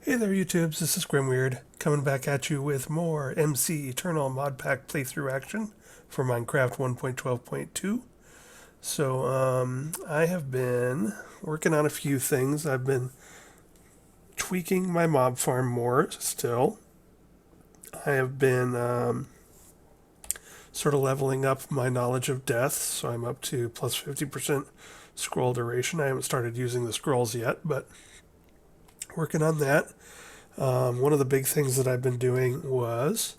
Hey there YouTubes, this is Grimweird, coming back at you with more MC Eternal Mod Pack playthrough action for Minecraft 1.12.2. I have been working on a few things. I've been tweaking my mob farm more still. I have been sort of leveling up my knowledge of death, so I'm up to plus 50% scroll duration. I haven't started using the scrolls yet, but working on that. One of the big things that I've been doing was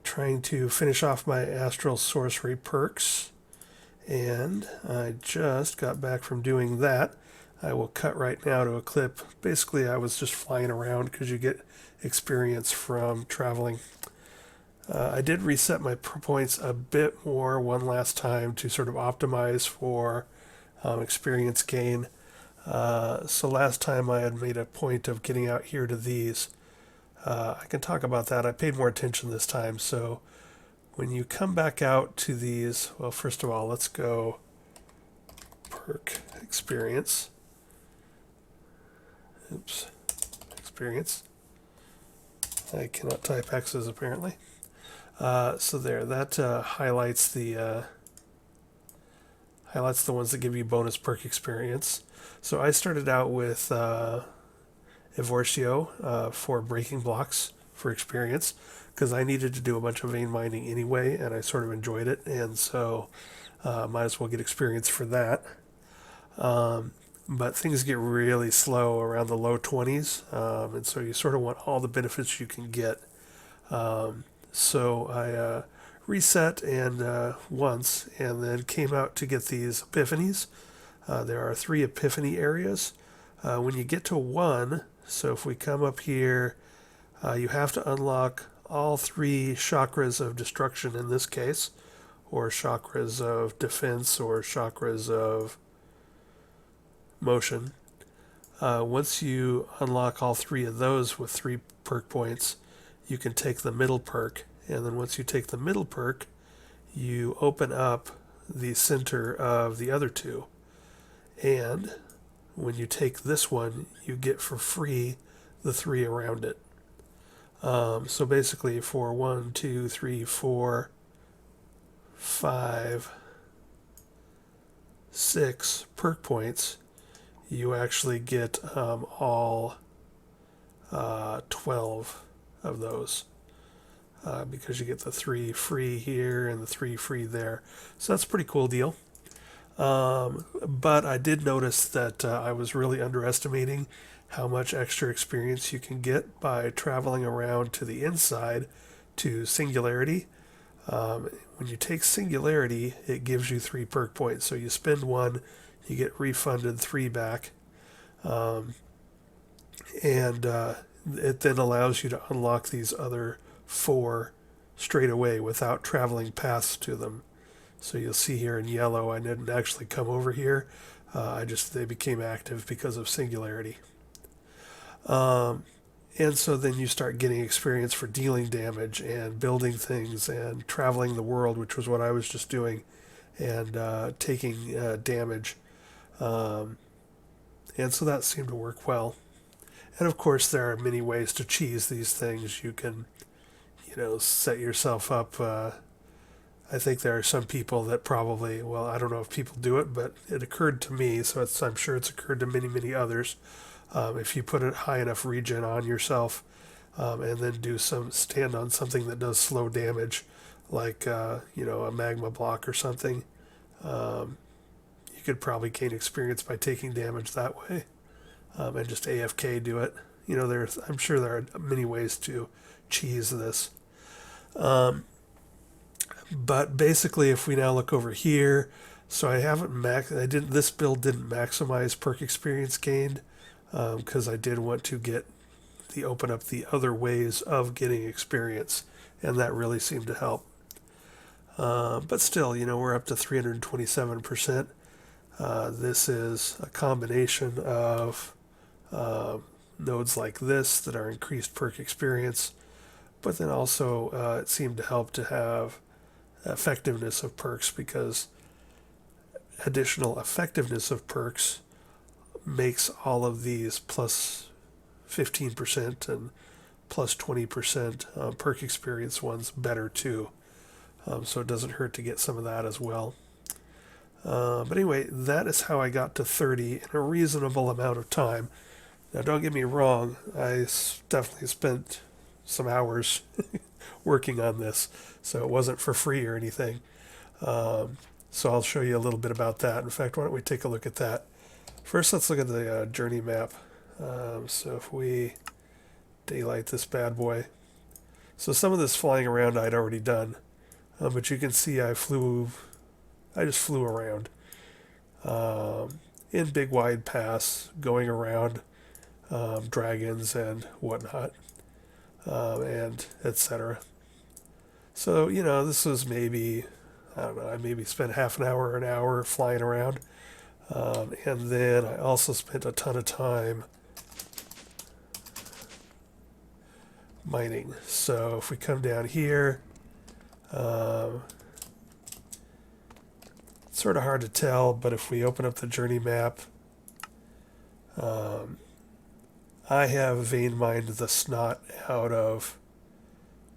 trying to finish off my Astral Sorcery perks, and I just got back from doing that. I will cut right now to a clip. Basically, I was just flying around because you get experience from traveling. I did reset my points a bit more one last time to sort of optimize for experience gain. So last time I had made a point of getting out here to these. I can talk about that. I paid more attention this time. So when you come back out to these, well, first of all, let's go perk experience. Oops, experience. I cannot type X's apparently. So there, that highlights the ones that give you bonus perk experience. So I started out with Evortio for breaking blocks for experience because I needed to do a bunch of vein mining anyway, and I sort of enjoyed it, and so might as well get experience for that. But things get really slow around the low 20s, and so you sort of want all the benefits you can get. So I reset and once, and then came out to get these epiphanies. There are 3 epiphany areas. When you get to 1, so if we come up here, you have to unlock all 3 chakras of destruction in this case, or chakras of defense, or chakras of motion. Once you unlock all 3 of those with 3 perk points, you can take the middle perk, and then once you take the middle perk, you open up the center of the other 2. And when you take this one, you get for free the 3 around it. So basically for 1, 2, 3, 4, 5, 6 perk points, you actually get all 12 of those. Because you get the 3 free here and the 3 free there. So that's a pretty cool deal. But I did notice that I was really underestimating how much extra experience you can get by traveling around to the inside to Singularity. When you take Singularity, it gives you 3 perk points. So you spend 1, you get refunded 3 back. And it then allows you to unlock these other 4 straight away without traveling paths to them. So you'll see here in yellow, I didn't actually come over here. They became active because of Singularity. And so then you start getting experience for dealing damage and building things and traveling the world, which was what I was just doing, and taking damage. And so that seemed to work well. And of course, there are many ways to cheese these things. You can, set yourself up. I think there are some people that probably, well, I don't know if people do it, but it occurred to me, so I'm sure it's occurred to many, many others. If you put a high enough regen on yourself and then stand on something that does slow damage, like, a magma block or something, you could probably gain experience by taking damage that way and just AFK do it. I'm sure there are many ways to cheese this. But basically, if we now look over here, so this build didn't maximize perk experience gained because I did want to open up the other ways of getting experience, and that really seemed to help. But still, we're up to 327%. This is a combination of nodes like this that are increased perk experience, but then also it seemed to help to have effectiveness of perks, because additional effectiveness of perks makes all of these plus 15% and plus 20% perk experience ones better too. So it doesn't hurt to get some of that as well. But anyway, that is how I got to 30 in a reasonable amount of time. Now, don't get me wrong, I definitely spent some hours working on this, so it wasn't for free or anything. So I'll show you a little bit about that. In fact, why don't we take a look at that? First, let's look at the journey map. So if we daylight this bad boy. So some of this flying around I'd already done, but you can see I just flew around in big wide paths, going around dragons and whatnot, and etc. So, you know, this was maybe, I don't know, I maybe spent half an hour flying around. And then I also spent a ton of time mining. So if we come down here, it's sort of hard to tell, but if we open up the journey map, I have vein mined the snot out of,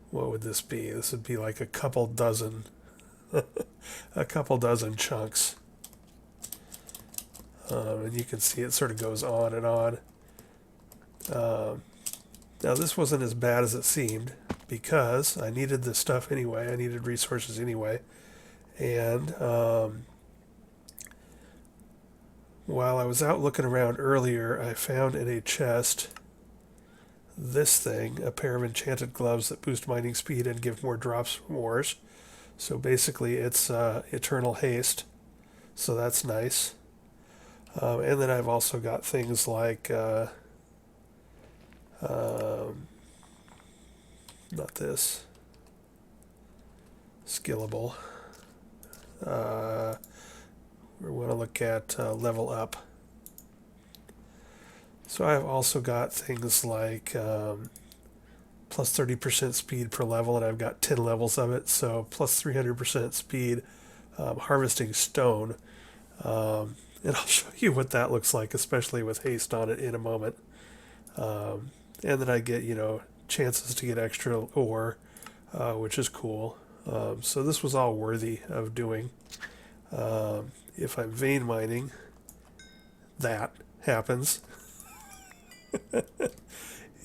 what would this be? This would be like a couple dozen, a couple dozen chunks. And you can see it sort of goes on and on. Now this wasn't as bad as it seemed because I needed this stuff anyway. I needed resources anyway. And while I was out looking around earlier, I found in a chest this thing, a pair of enchanted gloves that boost mining speed and give more drops from ores. So basically it's eternal haste. So that's nice. And then I've also got things like, not this, skillable. We want to look at level up. So I've also got things like plus 30% speed per level, and I've got 10 levels of it, so plus 300% speed harvesting stone. And I'll show you what that looks like, especially with haste on it in a moment. And then I get, you know, chances to get extra ore, which is cool. So this was all worthy of doing. If I'm vein mining, that happens.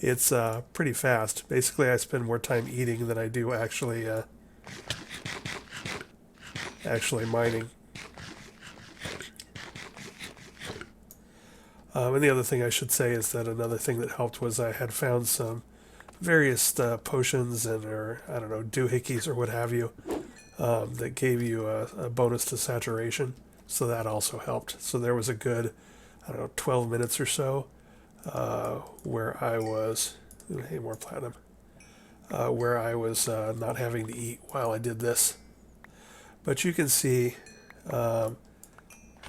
It's pretty fast. Basically, I spend more time eating than I do actually mining. And the other thing I should say is that another thing that helped was I had found some various potions or I don't know, doohickeys or what have you that gave you a bonus to saturation. So that also helped. So there was a good, I don't know, 12 minutes or so where I was, hey, more platinum, where I was not having to eat while I did this. But you can see I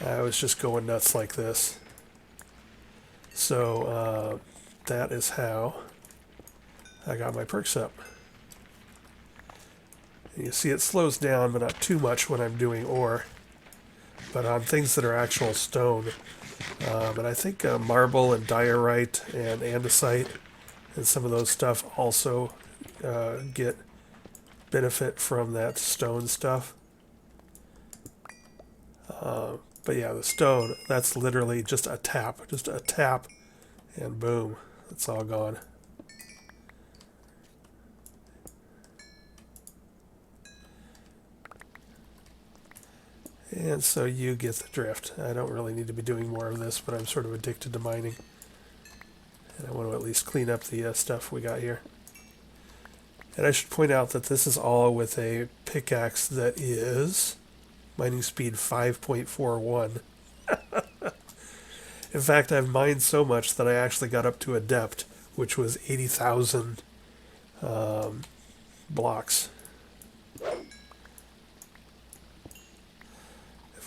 was just going nuts like this. So that is how I got my perks up. And you see it slows down, but not too much when I'm doing ore. But on things that are actual stone, and I think marble and diorite and andesite and some of those stuff also get benefit from that stone stuff. But yeah, the stone, that's literally just a tap, and boom, it's all gone. And so you get the drift. I don't really need to be doing more of this, but I'm sort of addicted to mining. And I want to at least clean up the stuff we got here. And I should point out that this is all with a pickaxe that is mining speed 5.41. In fact, I've mined so much that I actually got up to Adept, which was 80,000 blocks.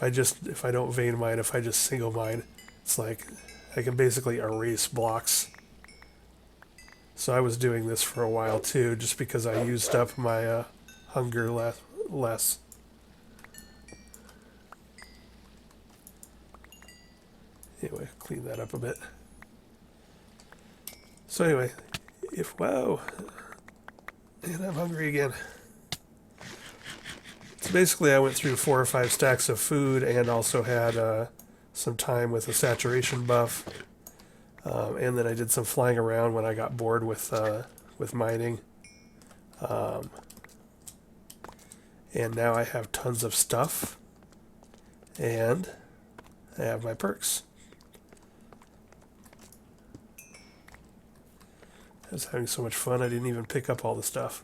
If I don't vein mine, if I just single mine, it's like I can basically erase blocks. So I was doing this for a while too, just because I used up my hunger less. Anyway, clean that up a bit. So anyway, whoa, and I'm hungry again. So basically I went through 4 or 5 stacks of food and also had some time with a saturation buff. And then I did some flying around when I got bored with mining. And now I have tons of stuff. And I have my perks. I was having so much fun I didn't even pick up all the stuff.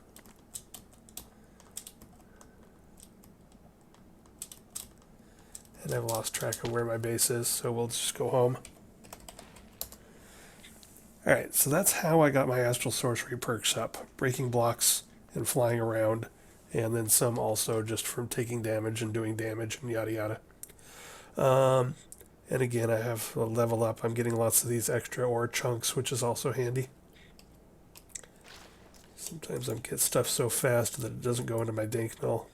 And I've lost track of where my base is, so we'll just go home. Alright, so that's how I got my Astral Sorcery perks up. Breaking blocks and flying around, and then some also just from taking damage and doing damage and yada yada. And again, I have a level up. I'm getting lots of these extra ore chunks, which is also handy. Sometimes I get stuff so fast that it doesn't go into my dank mill.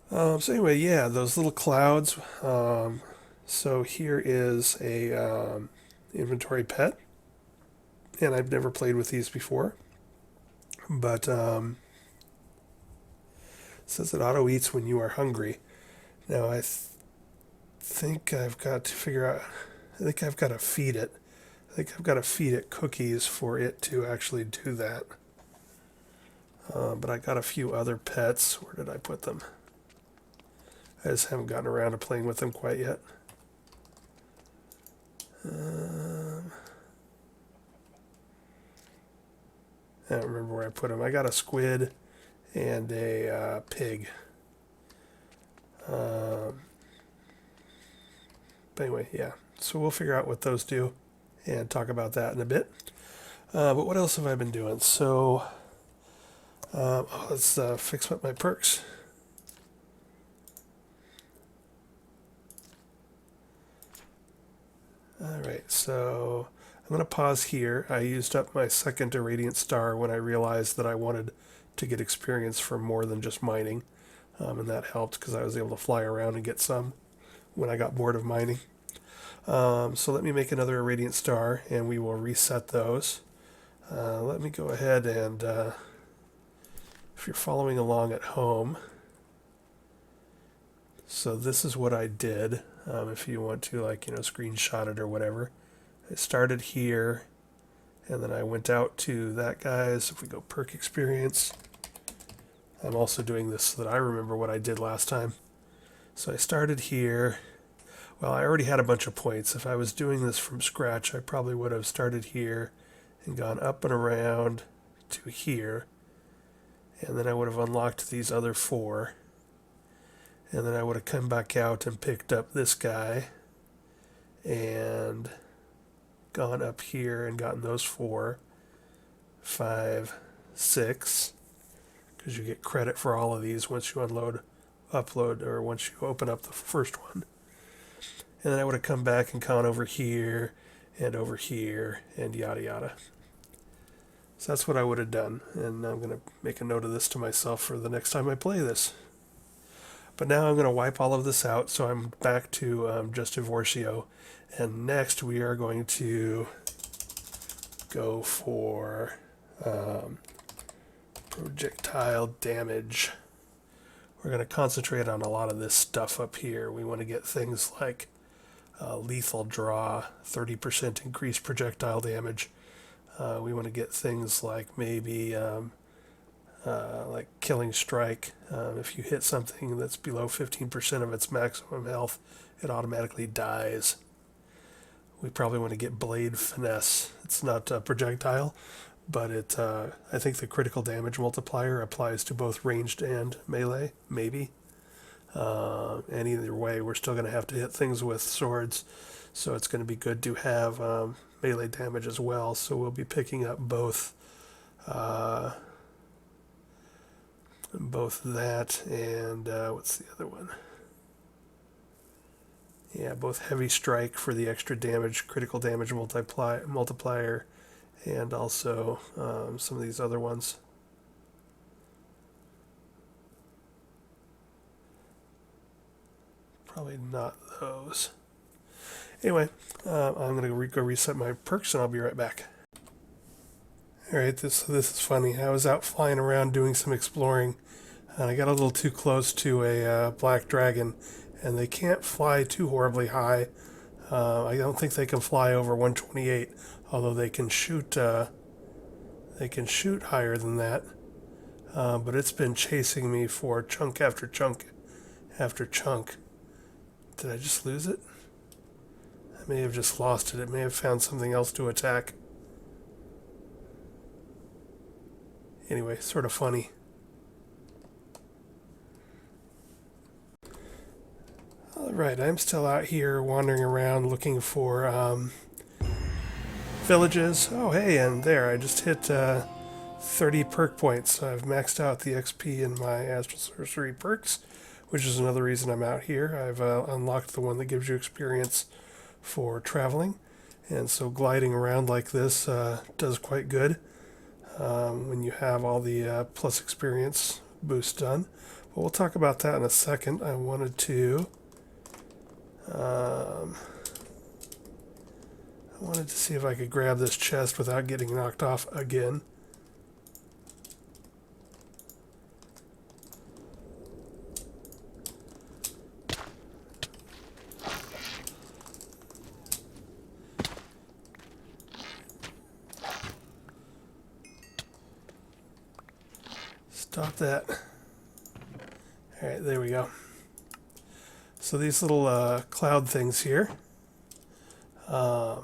So anyway, yeah, those little clouds. So here is a inventory pet, and I've never played with these before, but it says it auto eats when you are hungry. Now I think I've got to figure out. I think I've got to feed it. I think I've got to feed it cookies for it to actually do that. But I got a few other pets. Where did I put them? I just haven't gotten around to playing with them quite yet. I don't remember where I put them. I got a squid and a pig. But anyway, yeah. So we'll figure out what those do and talk about that in a bit. But what else have I been doing? So let's fix up my perks. Alright, so I'm going to pause here. I used up my second Irradiant Star when I realized that I wanted to get experience from more than just mining. And that helped because I was able to fly around and get some when I got bored of mining. So let me make another Irradiant Star and we will reset those. Let me go ahead and, if you're following along at home, so this is what I did. If you want to, like, screenshot it or whatever. I started here, and then I went out to that guy's. If we go perk experience, I'm also doing this so that I remember what I did last time. So I started here. Well, I already had a bunch of points. If I was doing this from scratch, I probably would have started here and gone up and around to here. And then I would have unlocked these other 4. And then I would have come back out and picked up this guy and gone up here and gotten those 4, 5, 6, because you get credit for all of these once you upload, or once you open up the first one. And then I would have come back and gone over here and yada yada. So that's what I would have done, and I'm going to make a note of this to myself for the next time I play this. But now I'm going to wipe all of this out, so I'm back to just Divorcio. And next we are going to go for projectile damage. We're going to concentrate on a lot of this stuff up here. We want to get things like lethal draw, 30% increased projectile damage. We want to get things like maybe like Killing Strike. If you hit something that's below 15% of its maximum health, it automatically dies. We probably want to get Blade Finesse. It's not a projectile, but I think the critical damage multiplier applies to both ranged and melee, maybe. And either way, we're still going to have to hit things with swords, so it's going to be good to have melee damage as well. So we'll be picking up both that and what's the other one? Yeah, both Heavy Strike for the extra damage, critical damage multiplier, and also some of these other ones. Probably not those. Anyway, I'm going to go reset my perks and I'll be right back. Alright, this is funny. I was out flying around doing some exploring and I got a little too close to a black dragon, and they can't fly too horribly high. I don't think they can fly over 128, although they can shoot higher than that. But it's been chasing me for chunk after chunk after chunk. Did I just lose it? I may have just lost it. It may have found something else to attack. Anyway, sort of funny. Alright, I'm still out here wandering around looking for villages. Oh hey, and there, I just hit 30 perk points. So I've maxed out the XP in my Astral Sorcery perks, which is another reason I'm out here. I've unlocked the one that gives you experience for traveling, and so gliding around like this does quite good when you have all the plus experience boosts done. But we'll talk about that in a second. I wanted to see if I could grab this chest without getting knocked off again. Stop that. Alright, there we go. So these little cloud things here, do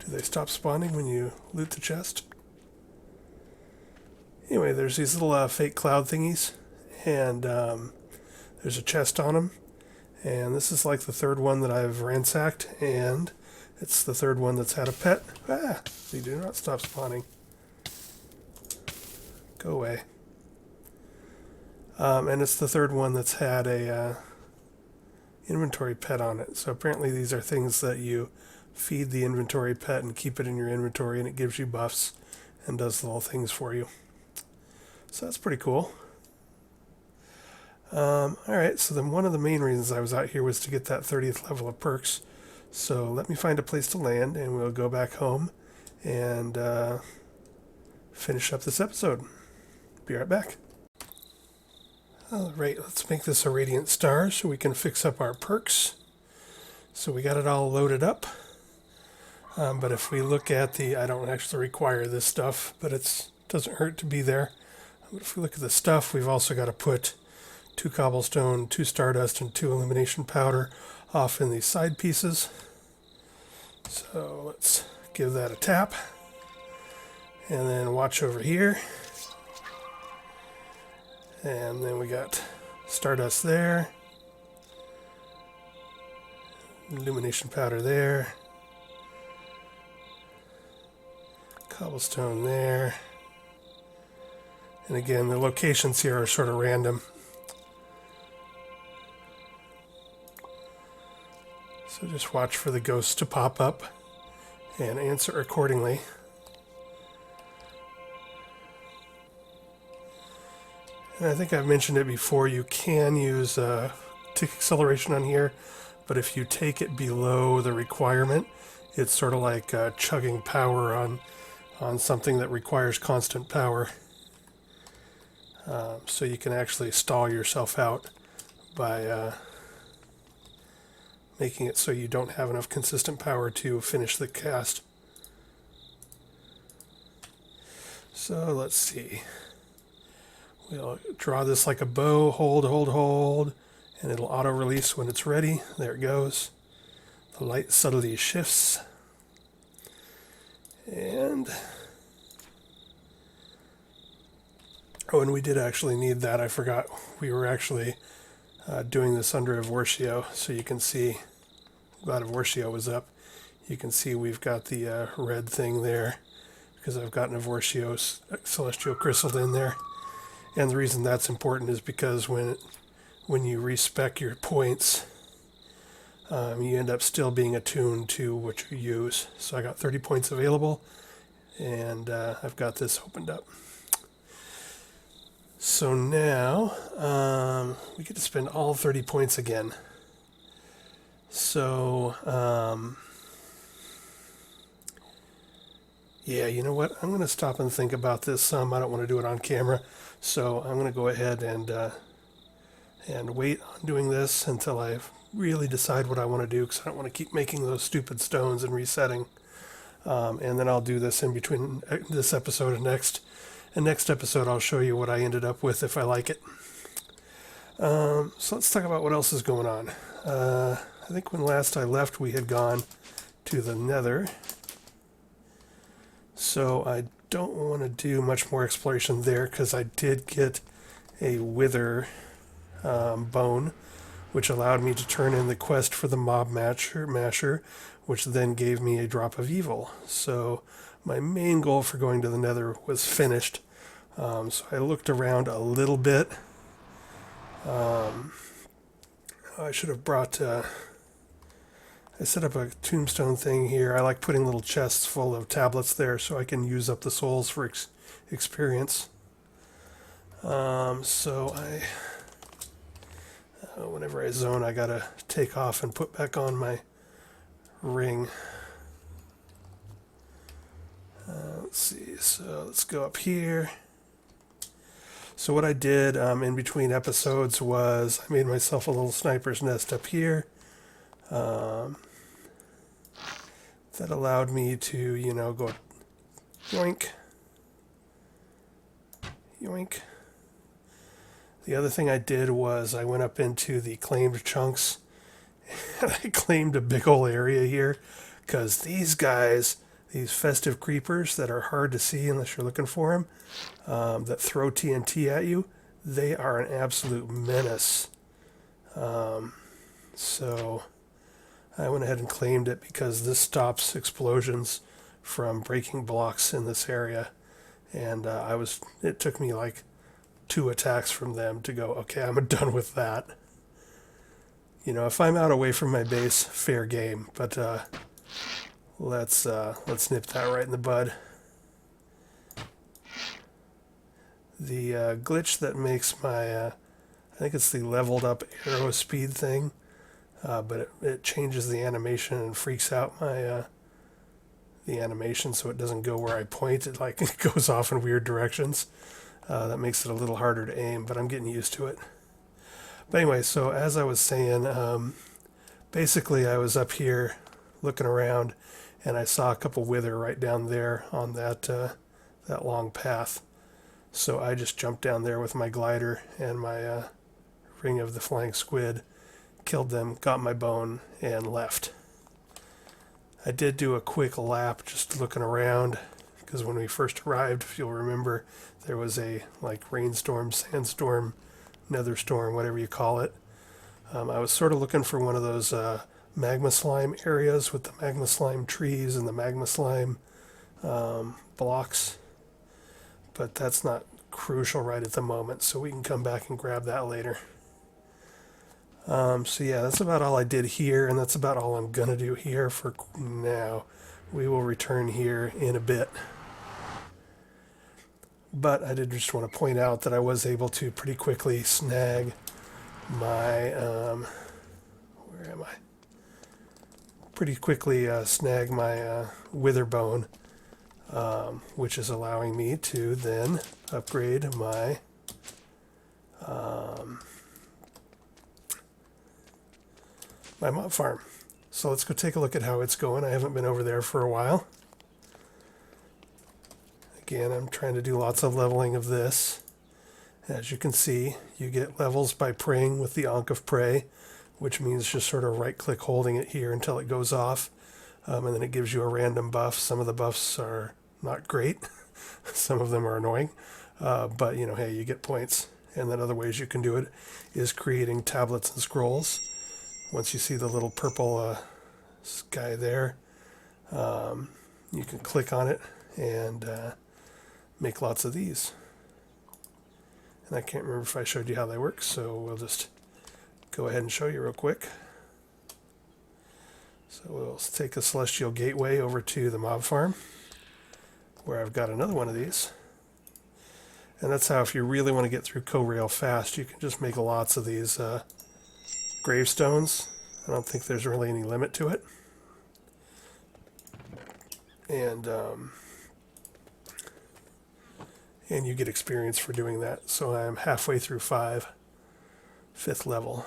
they stop spawning when you loot the chest? Anyway, there's these little fake cloud thingies, and there's a chest on them, and this is like the third one that I've ransacked, and it's the third one that's had a pet. They do not stop spawning. Go away. And it's the third one that's had a inventory pet on it. So apparently these are things that you feed the inventory pet and keep it in your inventory, and it gives you buffs and does little things for you. So that's pretty cool. Alright, so then one of the main reasons I was out here was to get that 30th level of perks. So let me find a place to land and we'll go back home and finish up this episode. Be right back. Alright, let's make this a radiant star so we can fix up our perks. So we got it all loaded up. But if we look at the, I don't actually require this stuff, but it doesn't hurt to be there. But if we look at the stuff, we've also got to put 2 cobblestone, 2 stardust, and 2 illumination powder off in these side pieces. So let's give that a tap. And then watch over here. And then we got stardust there, illumination powder there, cobblestone there, and again the locations here are sort of random. So just watch for the ghosts to pop up and answer accordingly. And I think I've mentioned it before, you can use tick acceleration on here, but if you take it below the requirement, it's sort of like chugging power on something that requires constant power. So you can actually stall yourself out by making it so you don't have enough consistent power to finish the cast. So let's see. We'll draw this like a bow, hold, and it'll auto-release when it's ready. There it goes. The light subtly shifts. And oh, and we did actually need that. I forgot. We were actually doing this under Evortio, so you can see, glad Evortio was up. You can see we've got the red thing there because I've got an Evortio Celestial Crystal in there. And the reason that's important is because when you respec your points, you end up still being attuned to what you use. So I got 30 points available, and I've got this opened up. So now we get to spend all 30 points again. So, yeah, you know what? I'm going to stop and think about this some. I don't want to do it on camera. So I'm going to go ahead and wait on doing this until I really decide what I want to do, because I don't want to keep making those stupid stones and resetting. And then I'll do this in between this episode and next. And next episode, I'll show you what I ended up with if I like it. So let's talk about what else is going on. I think when last I left, we had gone to the Nether. So I don't want to do much more exploration there, because I did get a wither bone, which allowed me to turn in the quest for the mob masher, which then gave me a drop of evil. So my main goal for going to the Nether was finished. So I looked around a little bit. I should have brought... I set up a tombstone thing here. I like putting little chests full of tablets there so I can use up the souls for experience. So whenever I zone, I gotta take off and put back on my ring. Let's see, so let's go up here. So what I did in between episodes was I made myself a little sniper's nest up here. That allowed me to, go yoink, yoink. The other thing I did was I went up into the claimed chunks and I claimed a big old area here, because these guys, these festive creepers that are hard to see unless you're looking for them, that throw TNT at you, they are an absolute menace. So I went ahead and claimed it because this stops explosions from breaking blocks in this area. And it took me like 2 attacks from them to go, okay, I'm done with that. If I'm out away from my base, fair game. But let's nip that right in the bud. The glitch that makes my, I think it's the leveled up arrow speed thing, but it changes the animation and freaks out my the animation, so it doesn't go where I point. It it goes off in weird directions. That makes it a little harder to aim, but I'm getting used to it. But anyway, so as I was saying, basically I was up here looking around, and I saw a couple wither right down there on that long path. So I just jumped down there with my glider and my ring of the flying squid, killed them, got my bone, and left. I did do a quick lap just looking around, because when we first arrived, if you'll remember, there was a rainstorm, sandstorm, nether storm, whatever you call it. I was sort of looking for one of those magma slime areas with the magma slime trees and the magma slime blocks, but that's not crucial right at the moment, so we can come back and grab that later. So yeah, that's about all I did here, and that's about all I'm gonna do here for now. We will return here in a bit. But I did just want to point out that I was able to pretty quickly snag my, where am I? Pretty quickly snag my wither bone, which is allowing me to then upgrade my my mob farm. So let's go take a look at how it's going. I haven't been over there for a while. Again, I'm trying to do lots of leveling of this. As you can see, you get levels by praying with the Ankh of Prey, which means just sort of right-click holding it here until it goes off, and then it gives you a random buff. Some of the buffs are not great. Some of them are annoying, but hey, you get points. And then other ways you can do it is creating tablets and scrolls. Once you see the little purple guy there, you can click on it and make lots of these. And I can't remember if I showed you how they work, so we'll just go ahead and show you real quick. So we'll take a Celestial Gateway over to the mob farm, where I've got another one of these. And that's how, if you really want to get through Co-Rail fast, you can just make lots of these gravestones. I don't think there's really any limit to it. And you get experience for doing that. So I'm halfway through 5, 5th level.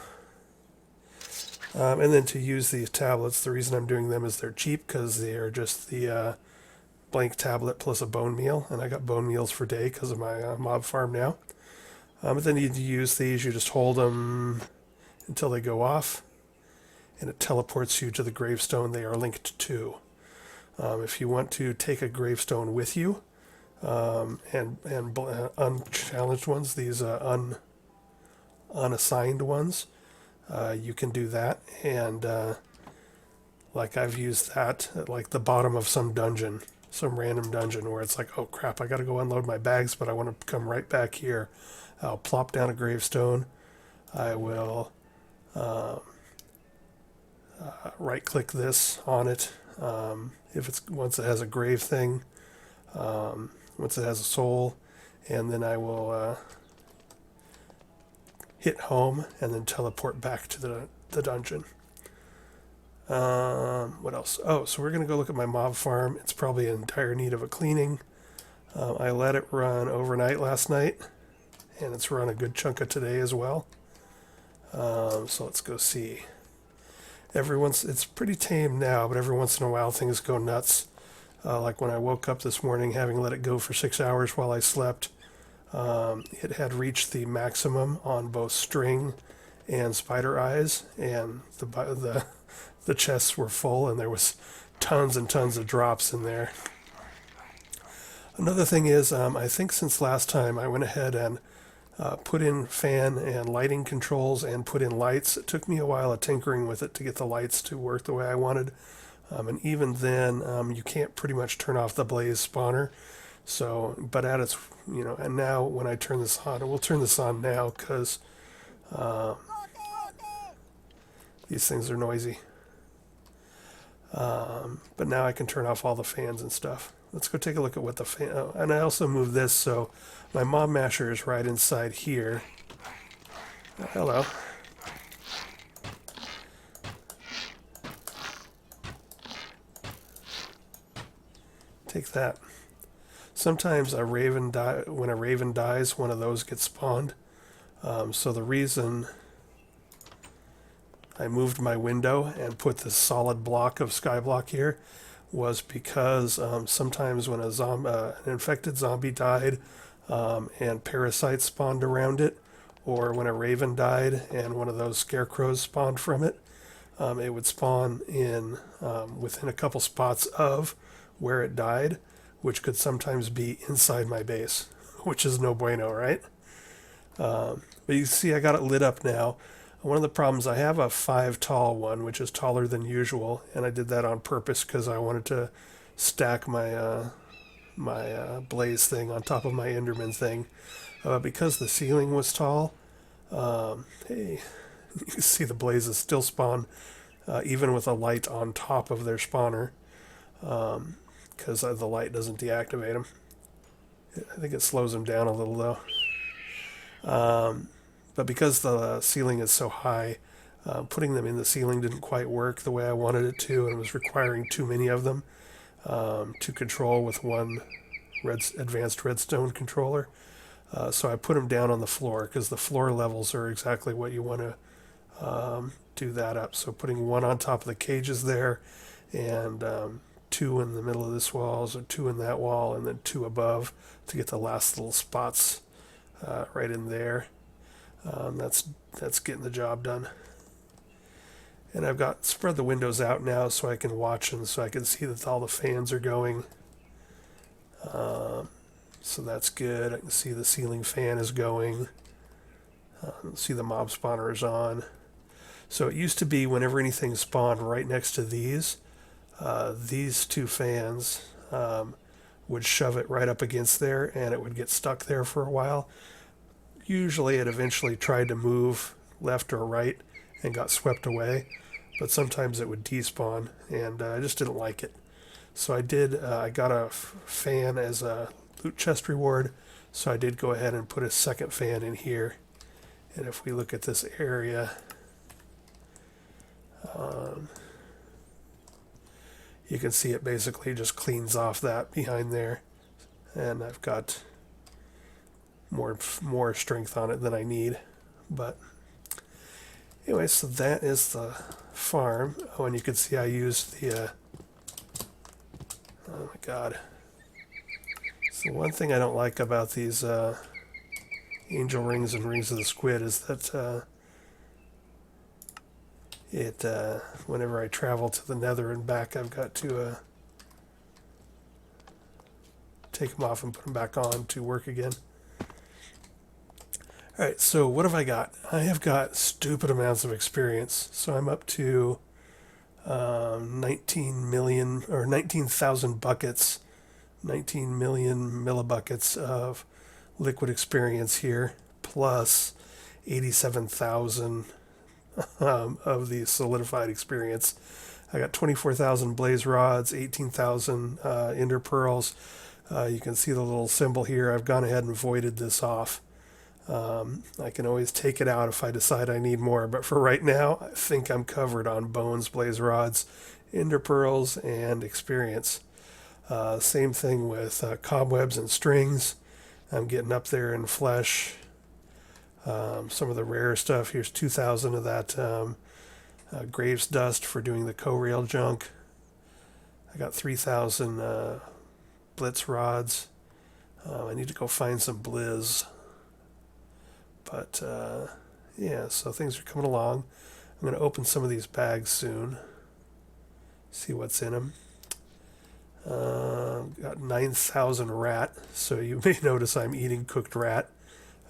And then to use these tablets, the reason I'm doing them is they're cheap because they are just the blank tablet plus a bone meal, and I got bone meals for day because of my mob farm now. But then you use these, you just hold them until they go off, and it teleports you to the gravestone they are linked to. If you want to take a gravestone with you, and unchallenged ones, these unassigned ones, you can do that. And like I've used that at like the bottom of some dungeon, some random dungeon where it's like, oh crap, I got to go unload my bags, but I want to come right back here. I'll plop down a gravestone. I will right click this on it. If it's once it has a grave thing, once it has a soul, and then I will hit home and then teleport back to the dungeon. What else? Oh, so we're going to go look at my mob farm. It's probably in dire need of a cleaning. I let it run overnight last night, and it's run a good chunk of today as well. So let's go see. It's pretty tame now, but every once in a while things go nuts. Like when I woke up this morning, having let it go for 6 hours while I slept, it had reached the maximum on both string and spider eyes, and the chests were full, and there was tons and tons of drops in there. Another thing is, I think since last time I went ahead and put in fan and lighting controls and put in lights. It took me a while of tinkering with it to get the lights to work the way I wanted. And even then, you can't pretty much turn off the blaze spawner. So, but at its, and now when I turn this on, and we'll turn this on now because these things are noisy. But now I can turn off all the fans and stuff. Let's go take a look at what the fan... Oh, and I also moved this, so my mob masher is right inside here. Oh, hello. Take that. Sometimes when a raven dies, one of those gets spawned. So the reason I moved my window and put this solid block of skyblock here was because sometimes when an infected zombie died and parasites spawned around it, or when a raven died and one of those scarecrows spawned from it, it would spawn in within a couple spots of where it died, which could sometimes be inside my base, which is no bueno, right? But you see I got it lit up now. One of the problems, I have a 5 tall one, which is taller than usual, and I did that on purpose because I wanted to stack my blaze thing on top of my Enderman thing. Because the ceiling was tall, hey, you can see the blazes still spawn even with a light on top of their spawner, because the light doesn't deactivate them. I think it slows them down a little though. But because the ceiling is so high, putting them in the ceiling didn't quite work the way I wanted it to, and it was requiring too many of them to control with one advanced redstone controller. So I put them down on the floor because the floor levels are exactly what you want to do that up. So putting one on top of the cages there, and 2 in the middle of this wall, so 2 in that wall, and then 2 above to get the last little spots right in there. That's getting the job done. And I've got spread the windows out now so I can watch and so I can see that all the fans are going. So that's good. I can see the ceiling fan is going. See the mob spawner is on. So it used to be whenever anything spawned right next to these 2 fans would shove it right up against there, and it would get stuck there for a while. Usually it eventually tried to move left or right and got swept away, but sometimes it would despawn, and I just didn't like it. So I got a fan as a loot chest reward, so I did go ahead and put a second fan in here. And if we look at this area, Um, you can see it basically just cleans off that behind there, and I've got more strength on it than I need. But anyway, so that is the farm. Oh, and you can see I used the oh my god. So one thing I don't like about these angel rings and rings of the squid is that whenever I travel to the nether and back, I've got to take them off and put them back on to work again. Alright, so what have I got? I have got stupid amounts of experience. So I'm up to 19 million, or 19,000 buckets, 19 million millibuckets of liquid experience here, plus 87,000 of the solidified experience. I got 24,000 blaze rods, 18,000 ender pearls. You can see the little symbol here. I've gone ahead and voided this off. I can always take it out if I decide I need more, but for right now, I think I'm covered on bones, blaze rods, ender pearls, and experience. Same thing with cobwebs and strings. I'm getting up there in flesh. Some of the rare stuff. Here's 2,000 of that graves dust for doing the co-rail junk. I got 3,000 blitz rods. I need to go find some blizz. But yeah, so things are coming along. I'm going to open some of these bags soon. See what's in them. Got 9,000 rat, so you may notice I'm eating cooked rat.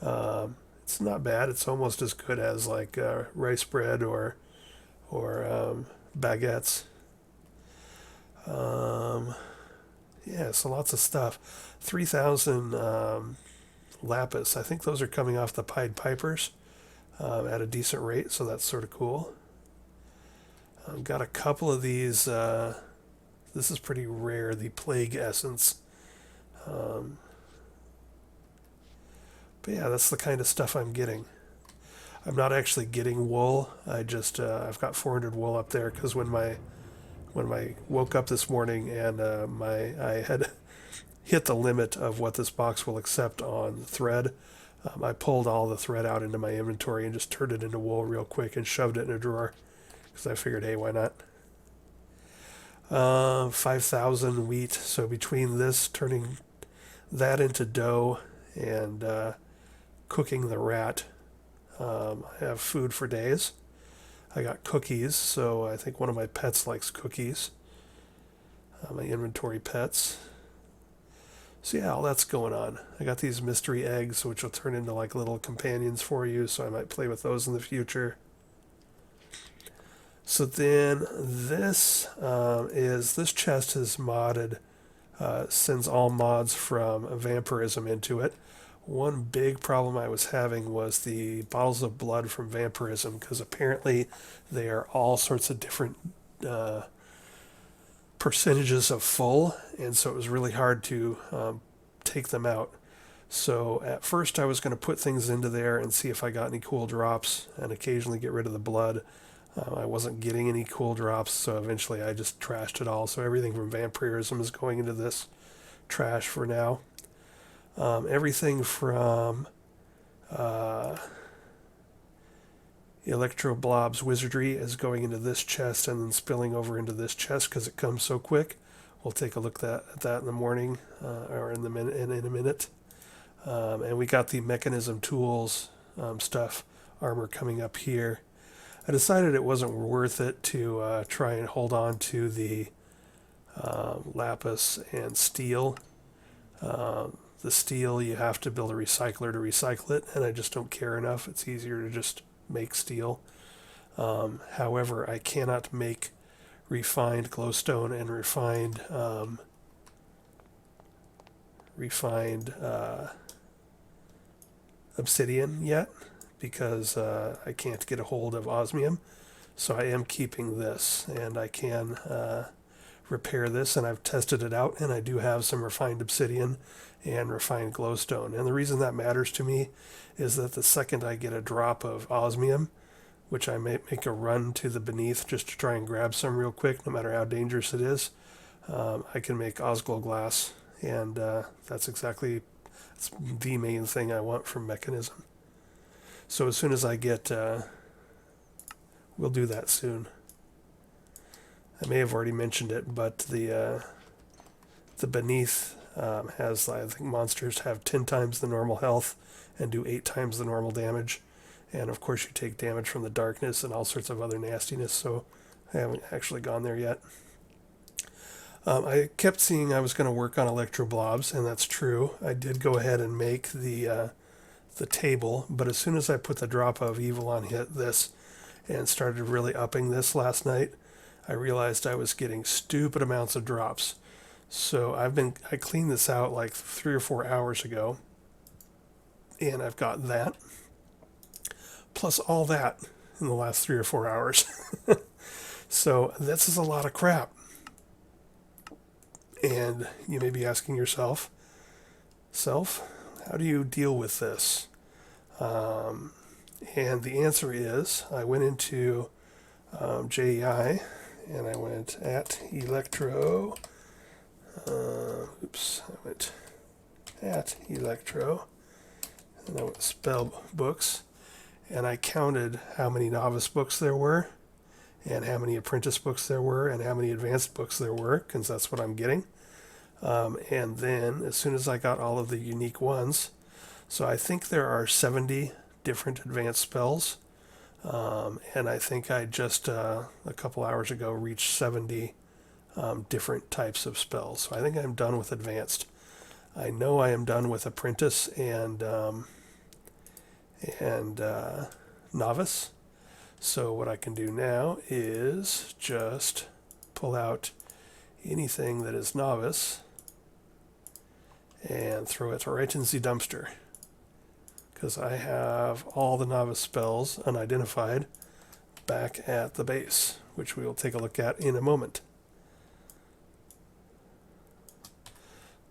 It's not bad. It's almost as good as like rice bread or baguettes. Yeah, so lots of stuff. 3,000 lapis. I think those are coming off the Pied Pipers at a decent rate, so that's sort of cool. I've got a couple of these. This is pretty rare, the Plague Essence. But yeah, that's the kind of stuff I'm getting. I'm not actually getting wool. I've got 400 wool up there because when I woke up this morning and I had hit the limit of what this box will accept on the thread, I pulled all the thread out into my inventory and just turned it into wool real quick and shoved it in a drawer because I figured, hey, why not? 5,000 wheat. So between this, turning that into dough and cooking the rat, I have food for days. I got cookies, so I think one of my pets likes cookies. My inventory pets. So yeah, all that's going on. I got these mystery eggs, which will turn into like little companions for you, so I might play with those in the future. So then this chest is modded, sends all mods from vampirism into it. One big problem I was having was the bottles of blood from vampirism, because apparently they are all sorts of different percentages of full, and so it was really hard to take them out. So at first I was going to put things into there and see if I got any cool drops and occasionally get rid of the blood. I wasn't getting any cool drops, so eventually I just trashed it all. So everything from vampirism is going into this trash for now. Everything from Electroblob's Wizardry is going into this chest and then spilling over into this chest because it comes so quick. We'll take a look at that in the morning or in a minute. And we got the mechanism tools stuff, armor coming up here. I decided it wasn't worth it to try and hold on to the lapis and steel. The steel, you have to build a recycler to recycle it, and I just don't care enough. It's easier to just make steel. However, I cannot make refined glowstone and refined obsidian yet because I can't get a hold of osmium. So I am keeping this, and I can repair this, and I've tested it out, and I do have some refined obsidian and refined glowstone. And the reason that matters to me is that the second I get a drop of osmium, which I may make a run to the beneath just to try and grab some real quick, no matter how dangerous it is. I can make Osgol glass, and that's the main thing I want from Mechanism. So as soon as I get, we'll do that soon. I may have already mentioned it, but the beneath has, I think monsters have 10 times the normal health and do 8 times the normal damage. And of course you take damage from the darkness and all sorts of other nastiness, so I haven't actually gone there yet. I kept seeing I was going to work on Electroblobs, and that's true. I did go ahead and make the table, but as soon as I put the drop of evil on this and started really upping this last night, I realized I was getting stupid amounts of drops. So I cleaned this out like 3 or 4 hours ago, and I've got that plus all that in the last 3 or 4 hours. So this is a lot of crap. And you may be asking yourself, how do you deal with this? And the answer is, I went into JEI, and I went at Electro. I went at Electro, and I went spell books, and I counted how many novice books there were, and how many apprentice books there were, and how many advanced books there were, because that's what I'm getting. And then, as soon as I got all of the unique ones, so I think there are 70 different advanced spells, and I think I just a couple hours ago reached 70 different types of spells. So I think I'm done with advanced. I know I am done with apprentice and novice. So what I can do now is just pull out anything that is novice and throw it right in the dumpster, because I have all the novice spells unidentified back at the base, which we will take a look at in a moment.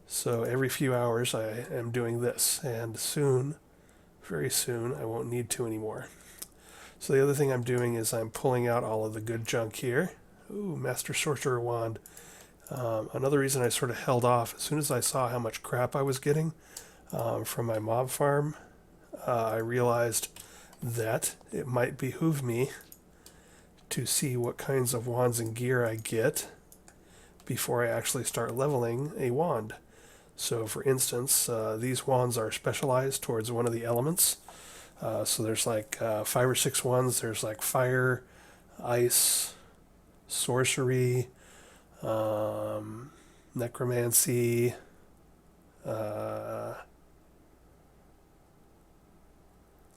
So every few hours I am doing this, and soon, very soon, I won't need to anymore. So the other thing I'm doing is I'm pulling out all of the good junk here. Ooh, Master Sorcerer Wand. Another reason I sort of held off, as soon as I saw how much crap I was getting from my mob farm, I realized that it might behoove me to see what kinds of wands and gear I get before I actually start leveling a wand. So for instance, these wands are specialized towards one of the elements. So there's like 5 or 6 ones. There's like fire, ice, sorcery, necromancy,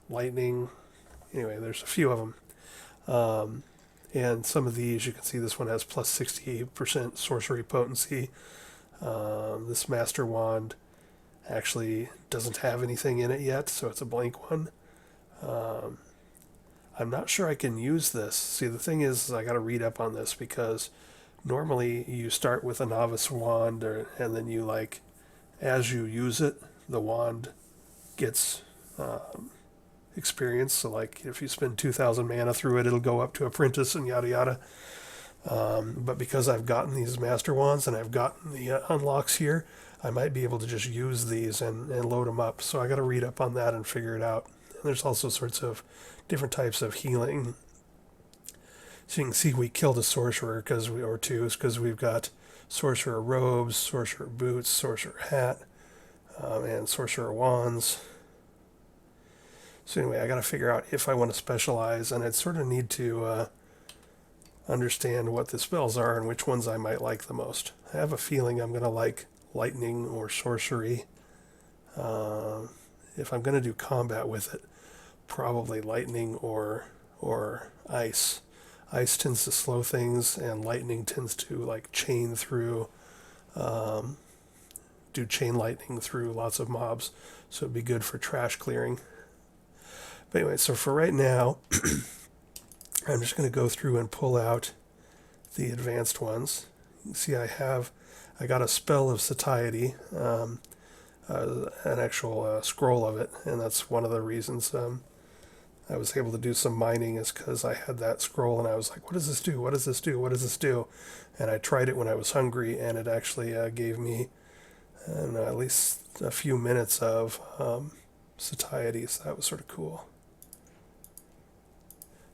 lightning. Anyway, there's a few of them. And some of these, you can see this one has plus 60% sorcery potency. This master wand actually doesn't have anything in it yet, so it's a blank one. I'm not sure I can use this. See, the thing is I got to read up on this, because normally you start with a novice wand, and then you as you use it, the wand gets experience. So if you spend 2,000 mana through it, it'll go up to apprentice and yada yada. But because I've gotten these master wands and I've gotten the unlocks here, I might be able to just use these and load them up. So I got to read up on that and figure it out. And there's also sorts of different types of healing. So you can see we killed a sorcerer or two, because we've got sorcerer robes, sorcerer boots, sorcerer hat, and sorcerer wands. So anyway, I got to figure out if I want to specialize, and I'd sort of need to understand what the spells are and which ones I might like the most. I have a feeling I'm going to like lightning or sorcery. If I'm going to do combat with it, probably lightning or ice. Ice tends to slow things, and lightning tends to chain through, do chain lightning through lots of mobs, so it'd be good for trash clearing. But anyway, so for right now, I'm just going to go through and pull out the advanced ones. You can see I got a spell of satiety, an actual scroll of it, and that's one of the reasons I was able to do some mining is because I had that scroll and I was like, what does this do? What does this do? What does this do? And I tried it when I was hungry, and it actually gave me, I don't know, at least a few minutes of satiety, so that was sort of cool.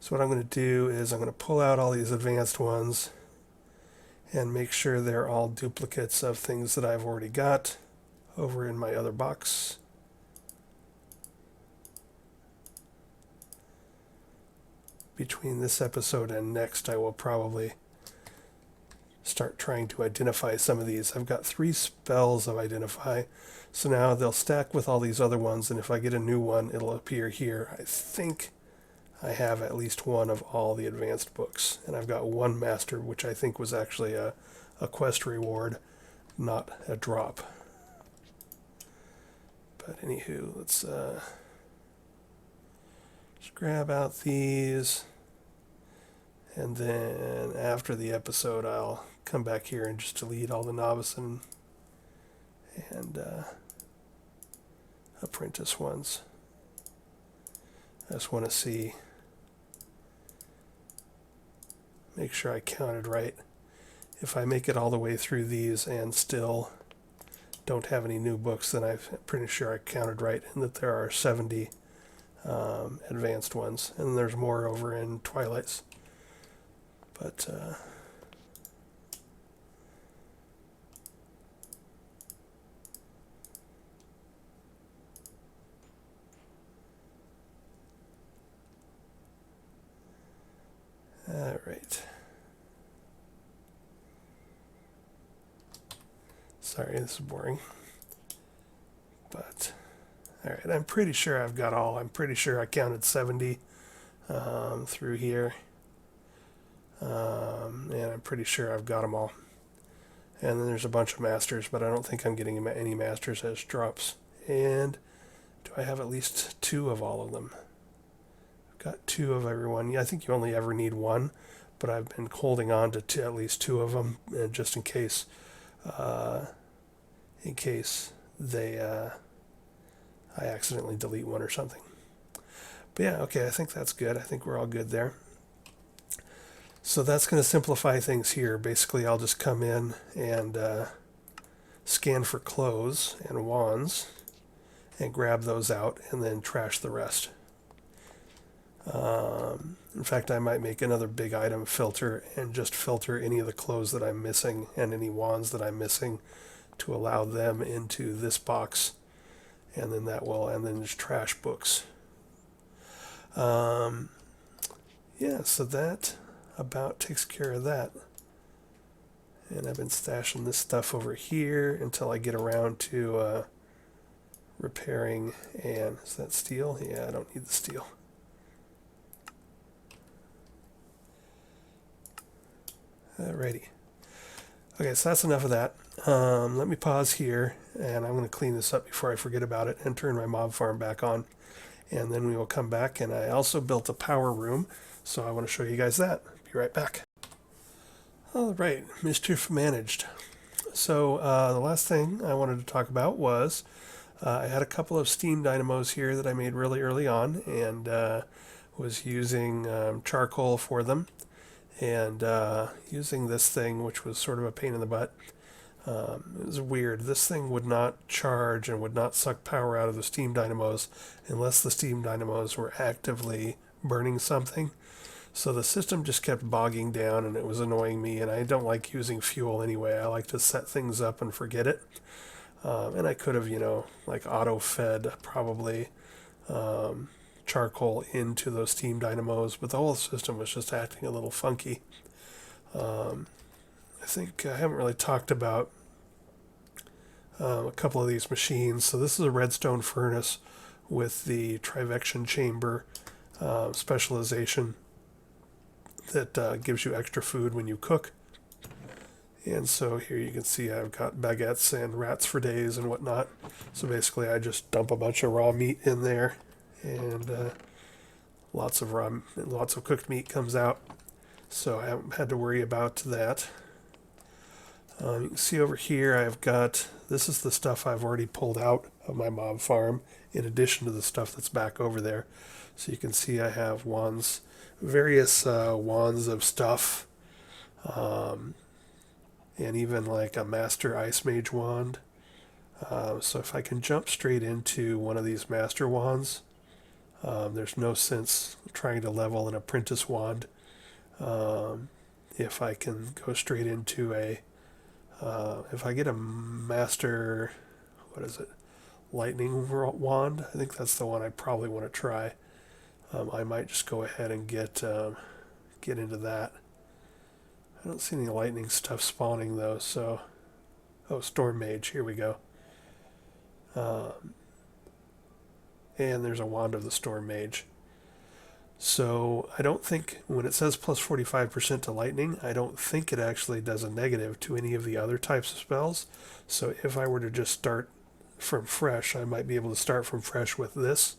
So what I'm going to do is I'm going to pull out all these advanced ones and make sure they're all duplicates of things that I've already got over in my other box. Between this episode and next, I will probably start trying to identify some of these. I've got 3 spells of identify, so now they'll stack with all these other ones, and if I get a new one, it'll appear here. I think I have at least one of all the advanced books, and I've got 1 master, which I think was actually a quest reward, not a drop. But anywho, let's just grab out these, and then after the episode I'll come back here and just delete all the novice and apprentice ones. I just want to see, make sure I counted right. If I make it all the way through these and still don't have any new books, then I'm pretty sure I counted right, and that there are 70 advanced ones, and there's more over in Twilight's. But all right. Sorry, this is boring. But all right, I'm pretty sure I've got all. I'm pretty sure I counted 70 through here. And I'm pretty sure I've got them all. And then there's a bunch of masters, but I don't think I'm getting any masters as drops. And do I have at least 2 of all of them? I've got 2 of everyone. Yeah, I think you only ever need 1, but I've been holding on to at least 2 of them, just in case they I accidentally delete one or something. But yeah, okay, I think that's good. I think we're all good there. So that's going to simplify things here. Basically, I'll just come in and scan for clothes and wands and grab those out and then trash the rest. In fact, I might make another big item filter and just filter any of the clothes that I'm missing and any wands that I'm missing to allow them into this box, and then that will, and then just trash books. Yeah, so that about takes care of that. And I've been stashing this stuff over here until I get around to repairing. And is that steel? Yeah, I don't need the steel. Alrighty. Okay, so that's enough of that. Let me pause here, and I'm going to clean this up before I forget about it and turn my mob farm back on. And then we will come back, and I also built a power room, so I want to show you guys that. Be right back. All right, mischief managed. So the last thing I wanted to talk about was I had a couple of steam dynamos here that I made really early on, and was using charcoal for them, and using this thing, which was sort of a pain in the butt. It was weird. This thing would not charge and would not suck power out of the steam dynamos unless the steam dynamos were actively burning something. So the system just kept bogging down, and it was annoying me, and I don't like using fuel anyway. I like to set things up and forget it. And I could have, like auto-fed probably charcoal into those steam dynamos, but the whole system was just acting a little funky. I think I haven't really talked about a couple of these machines. So this is a Redstone Furnace with the Trivection Chamber specialization that gives you extra food when you cook. And so here you can see I've got baguettes and rats for days and whatnot. So basically I just dump a bunch of raw meat in there, and lots of cooked meat comes out. So I haven't had to worry about that. You can see over here I've got, this is the stuff I've already pulled out of my mob farm in addition to the stuff that's back over there. So you can see I have wands, various wands of stuff, and even like a Master Ice Mage wand. So if I can jump straight into one of these Master wands, there's no sense trying to level an Apprentice wand. If I can go straight into a, if I get a Master, what is it, Lightning wand, I think that's the one I probably want to try. I might just go ahead and get into that. I don't see any lightning stuff spawning though, so... Oh, Storm Mage, here we go. And there's a Wand of the Storm Mage. So I don't think, when it says plus 45% to lightning, I don't think it actually does a negative to any of the other types of spells. So if I were to just start from fresh, I might be able to start from fresh with this.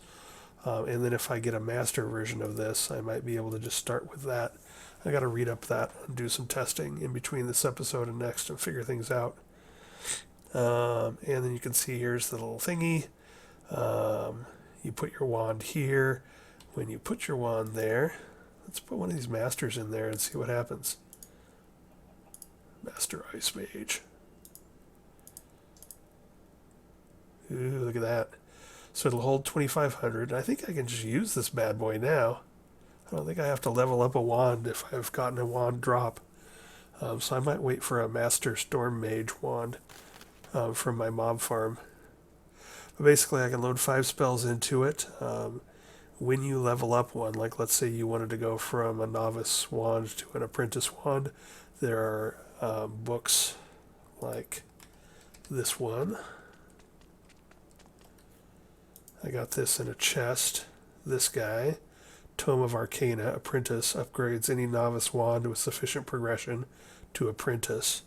And then if I get a master version of this, I might be able to just start with that. I got to read up that and do some testing in between this episode and next and figure things out. And then you can see here's the little thingy. You put your wand here. When you put your wand there, let's put one of these masters in there and see what happens. Master Ice Mage. Ooh, look at that. So it'll hold 2,500. I think I can just use this bad boy now. I don't think I have to level up a wand if I've gotten a wand drop. So I might wait for a Master Storm Mage wand from my mob farm. But basically I can load 5 spells into it. When you level up one, like let's say you wanted to go from a novice wand to an apprentice wand, there are books like this one. I got this in a chest. This guy, Tome of Arcana, Apprentice, upgrades any novice wand with sufficient progression to Apprentice.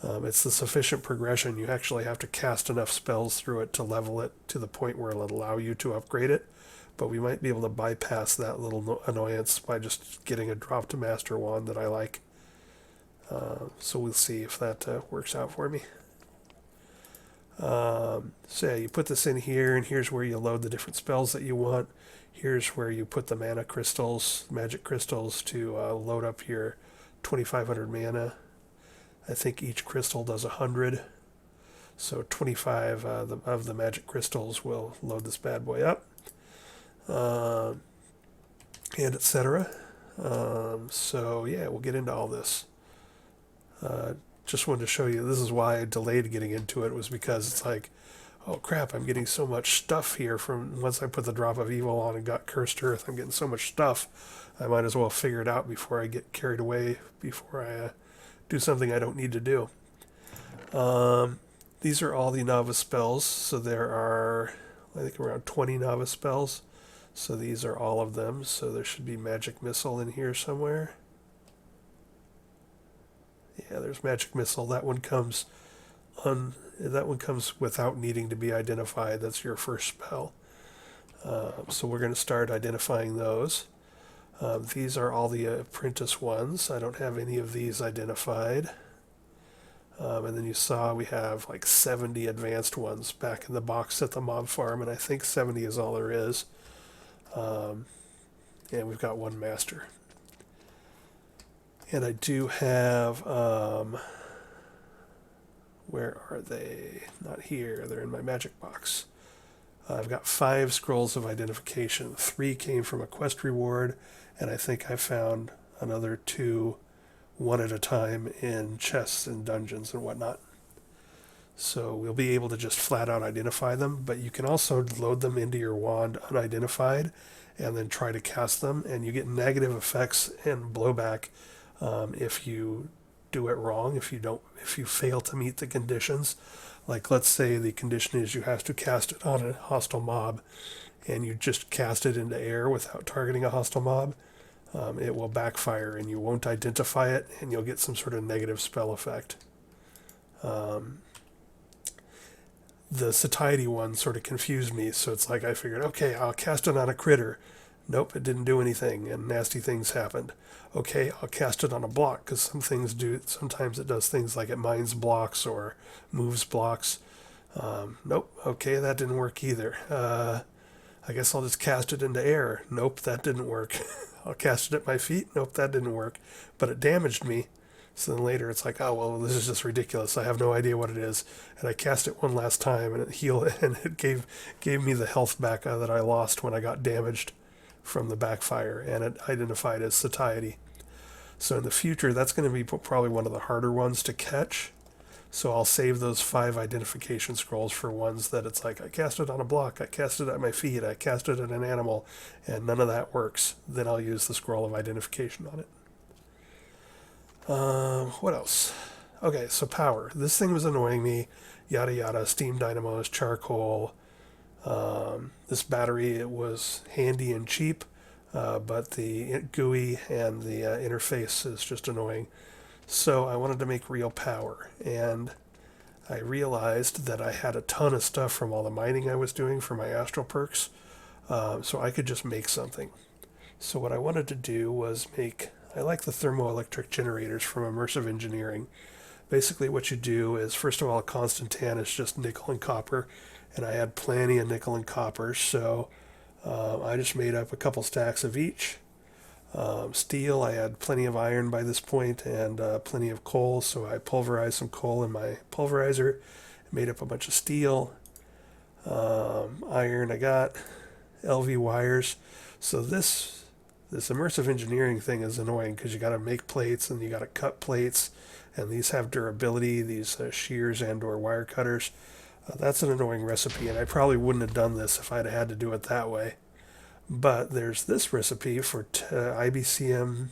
It's the sufficient progression. You actually have to cast enough spells through it to level it to the point where it'll allow you to upgrade it. But we might be able to bypass that little annoyance by just getting a drop to master wand that I like. So we'll see if that works out for me. So yeah, you put this in here, and here's where you load the different spells that you want. Here's where you put the mana crystals, magic crystals, to load up your 2,500 mana. I think each crystal does 100. So 25 of the magic crystals will load this bad boy up. And etc. So yeah, we'll get into all this. Just wanted to show you, this is why I delayed getting into it, was because it's like, oh crap, I'm getting so much stuff here from once I put the Drop of Evil on and got Cursed Earth. I'm getting so much stuff, I might as well figure it out before I get carried away, before I do something I don't need to do. These are all the novice spells, so there are, I think, around 20 novice spells. So these are all of them, so there should be Magic Missile in here somewhere. Yeah, there's Magic Missile. That one comes without needing to be identified. That's your first spell. So we're going to start identifying those. These are all the apprentice ones. I don't have any of these identified. And then you saw we have like 70 advanced ones back in the box at the mob farm, and I think 70 is all there is. And we've got one master. And I do have, where are they? Not here, they're in my magic box. I've got 5 scrolls of identification. 3 came from a quest reward, and I think I found another 2 one at a time in chests and dungeons and whatnot. So we'll be able to just flat out identify them, but you can also load them into your wand unidentified and then try to cast them, and you get negative effects and blowback if you do it wrong, if you fail to meet the conditions. Like let's say the condition is you have to cast it on a hostile mob, and you just cast it into air without targeting a hostile mob, it will backfire and you won't identify it, and you'll get some sort of negative spell effect. The satiety one sort of confused me, so it's like I figured, okay, I'll cast it on a critter. Nope, it didn't do anything, and nasty things happened. Okay, I'll cast it on a block, because some things do, sometimes it does things like it mines blocks or moves blocks. Nope, okay, that didn't work either. I guess I'll just cast it into air. Nope, that didn't work. I'll cast it at my feet. Nope, that didn't work. But it damaged me. So then later it's like, oh, well, this is just ridiculous. I have no idea what it is. And I cast it one last time, and it healed, and it gave me the health back that I lost when I got damaged from the backfire, and it identified as satiety. So in the future, that's going to be probably one of the harder ones to catch. So I'll save those 5 identification scrolls for ones that it's like, I cast it on a block, I cast it at my feet, I cast it at an animal, and none of that works. Then I'll use the scroll of identification on it. What else? Okay, so power. This thing was annoying me. Yada yada, steam dynamos, charcoal. This battery, it was handy and cheap, but the GUI and the interface is just annoying. So I wanted to make real power, and I realized that I had a ton of stuff from all the mining I was doing for my astral perks, so I could just make something. So what I wanted to do was I like the Thermoelectric Generators from Immersive Engineering. Basically what you do is, first of all, Constantan is just nickel and copper, and I had plenty of nickel and copper, so I just made up a couple stacks of each. Steel, I had plenty of iron by this point and plenty of coal, so I pulverized some coal in my pulverizer, made up a bunch of steel. Iron, I got LV wires. So this immersive engineering thing is annoying because you got to make plates and you got to cut plates, and these have durability, these shears and or wire cutters. That's an annoying recipe, and I probably wouldn't have done this if I'd had to do it that way. But there's this recipe for ICBM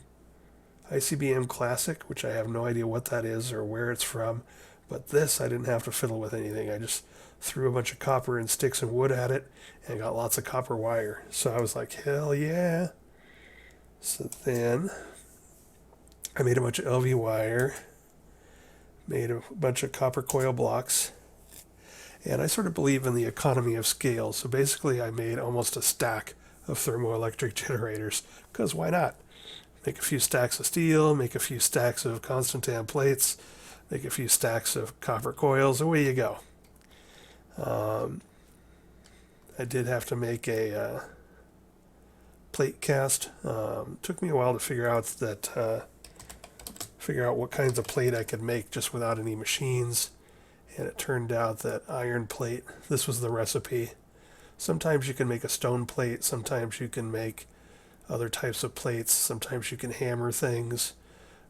Classic, which I have no idea what that is or where it's from. But this, I didn't have to fiddle with anything. I just threw a bunch of copper and sticks and wood at it and got lots of copper wire. So I was like, hell yeah. So then I made a bunch of LV wire, made a bunch of copper coil blocks, and I sort of believe in the economy of scale. So basically I made almost a stack of thermoelectric generators, because why not? Make a few stacks of steel, make a few stacks of Constantan plates, make a few stacks of copper coils, away you go. I did have to make a plate cast. Took me a while to figure out what kinds of plate I could make just without any machines, and it turned out that iron plate, this was the recipe. Sometimes you can make a stone plate, sometimes you can make other types of plates, sometimes you can hammer things.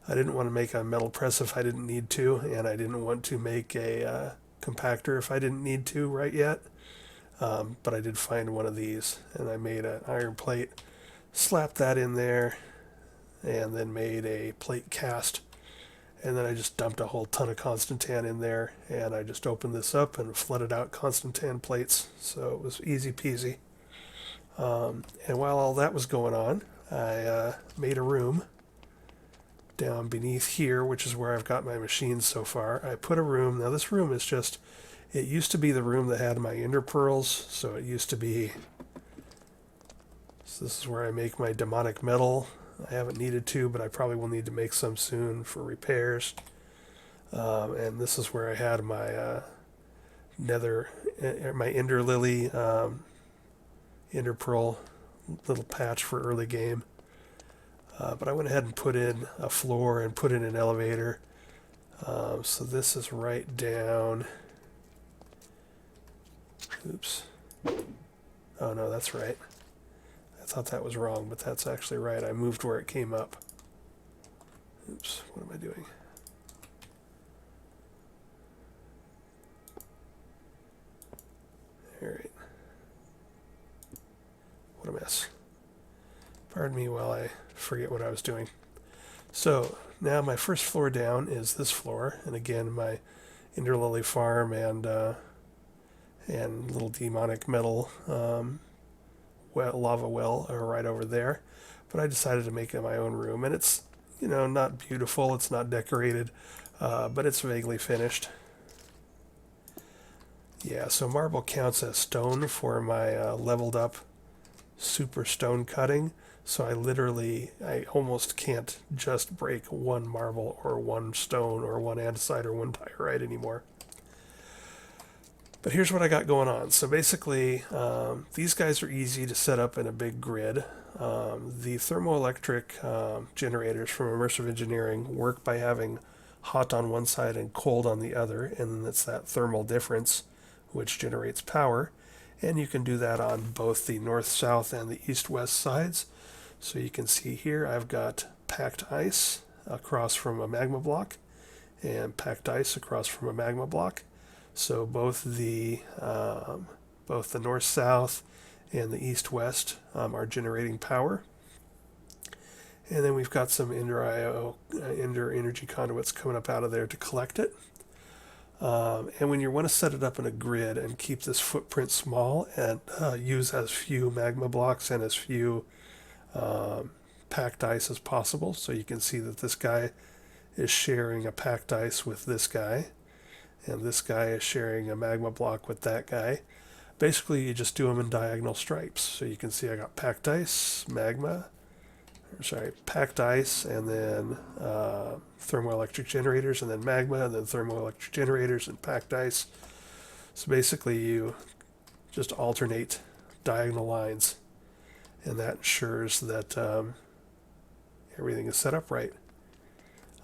I didn't want to make a metal press if I didn't need to, and I didn't want to make a compactor if I didn't need to right yet. But I did find one of these, and I made an iron plate, slapped that in there, and then made a plate cast. And then I just dumped a whole ton of Constantan in there, and I just opened this up and flooded out Constantan plates. So it was easy peasy. And while all that was going on, I made a room down beneath here, which is where I've got my machines so far. I put a room. Now this room is just, it used to be the room that had my ender pearls. So it used to be, so this is where I make my demonic metal. I haven't needed to, but I probably will need to make some soon for repairs. And this is where I had my my ender lily, ender pearl little patch for early game. But I went ahead and put in a floor and put in an elevator. So this is right down. Oops. Oh no, that's right. I thought that was wrong, but that's actually right. I moved where it came up. Oops, what am I doing? Alright. What a mess. Pardon me while I forget what I was doing. So, now my first floor down is this floor, and again my Ender Lily farm and little demonic metal lava well are right over there. But I decided to make it my own room, and it's, you know, not beautiful, it's not decorated, but it's vaguely finished. Yeah, so marble counts as stone for my leveled up super stone cutting. So I almost can't just break one marble or one stone or one andesite or one diorite anymore. But here's what I got going on. So basically, these guys are easy to set up in a big grid. The thermoelectric generators from Immersive Engineering work by having hot on one side and cold on the other, and it's that thermal difference which generates power. And you can do that on both the north-south and the east-west sides. So you can see here I've got packed ice across from a magma block and packed ice across from a magma block. So both the north-south and the east-west are generating power. And then we've got some Ender energy conduits coming up out of there to collect it. And when you want to set it up in a grid and keep this footprint small and use as few magma blocks and as few packed ice as possible, so you can see that this guy is sharing a packed ice with this guy, and this guy is sharing a magma block with that guy. Basically, you just do them in diagonal stripes. So you can see I got packed ice, packed ice, and then thermoelectric generators, and then magma, and then thermoelectric generators and packed ice. So basically, you just alternate diagonal lines, and that ensures that everything is set up right.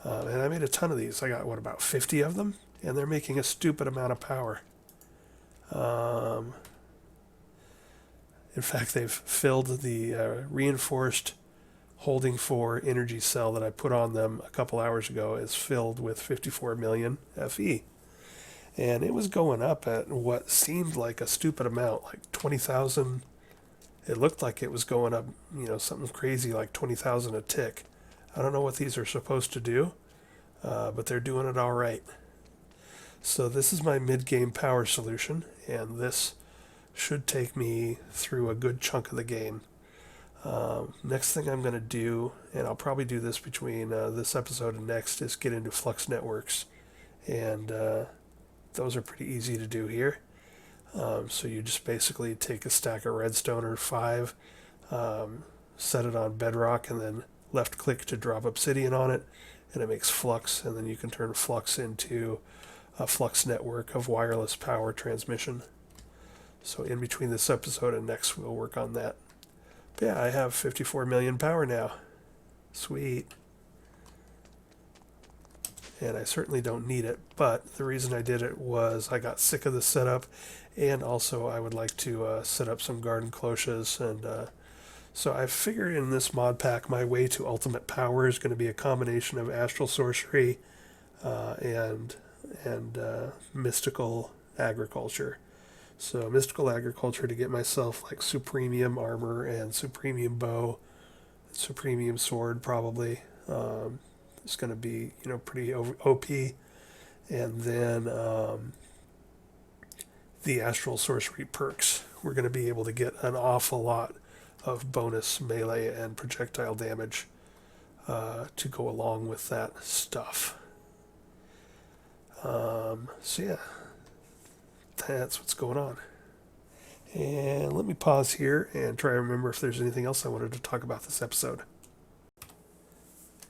And I made a ton of these. I got, about 50 of them? And they're making a stupid amount of power. In fact, they've filled the reinforced holding 4 energy cell that I put on them a couple hours ago is filled with 54 million Fe. And it was going up at what seemed like a stupid amount, like 20,000. It looked like it was going up, something crazy like 20,000 a tick. I don't know what these are supposed to do, but they're doing it all right. So this is my mid-game power solution, and this should take me through a good chunk of the game. Next thing I'm going to do, and I'll probably do this between this episode and next, is get into flux networks. And those are pretty easy to do here. So you just basically take a stack of redstone or 5, set it on bedrock, and then left click to drop obsidian on it, and it makes flux, and then you can turn flux into a flux network of wireless power transmission. So in between this episode and next, we'll work on that. But yeah, I have 54 million power now. Sweet. And I certainly don't need it, but the reason I did it was I got sick of the setup, and also I would like to set up some garden cloches, and so I figured in this mod pack my way to ultimate power is going to be a combination of Astral Sorcery and mystical agriculture. So mystical agriculture to get myself like supremium armor and supremium bow, supremium sword probably. It's going to be pretty OP, and then the Astral Sorcery perks. We're going to be able to get an awful lot of bonus melee and projectile damage to go along with that stuff. So yeah, that's what's going on. And let me pause here and try to remember if there's anything else I wanted to talk about this episode.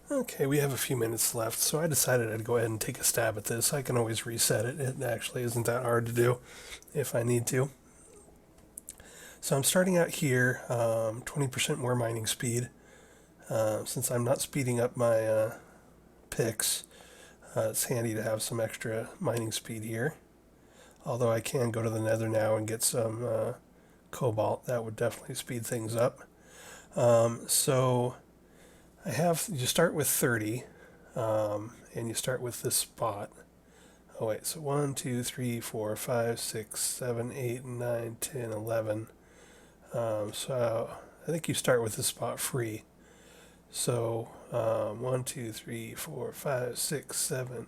Okay, we have a few minutes left, so I decided I'd go ahead and take a stab at this. I can always reset it. It actually isn't that hard to do if I need to. So I'm starting out here, 20% more mining speed. Since I'm not speeding up my picks, it's handy to have some extra mining speed here. Although I can go to the nether now and get some cobalt. That would definitely speed things up. So you start with 30, and you start with this spot. Oh wait, so 1, 2, 3, 4, 5, 6, 7, 8, 9, 10, 11. So I think you start with this spot free. So 1, 2, 3, 4, 5, 6, 7,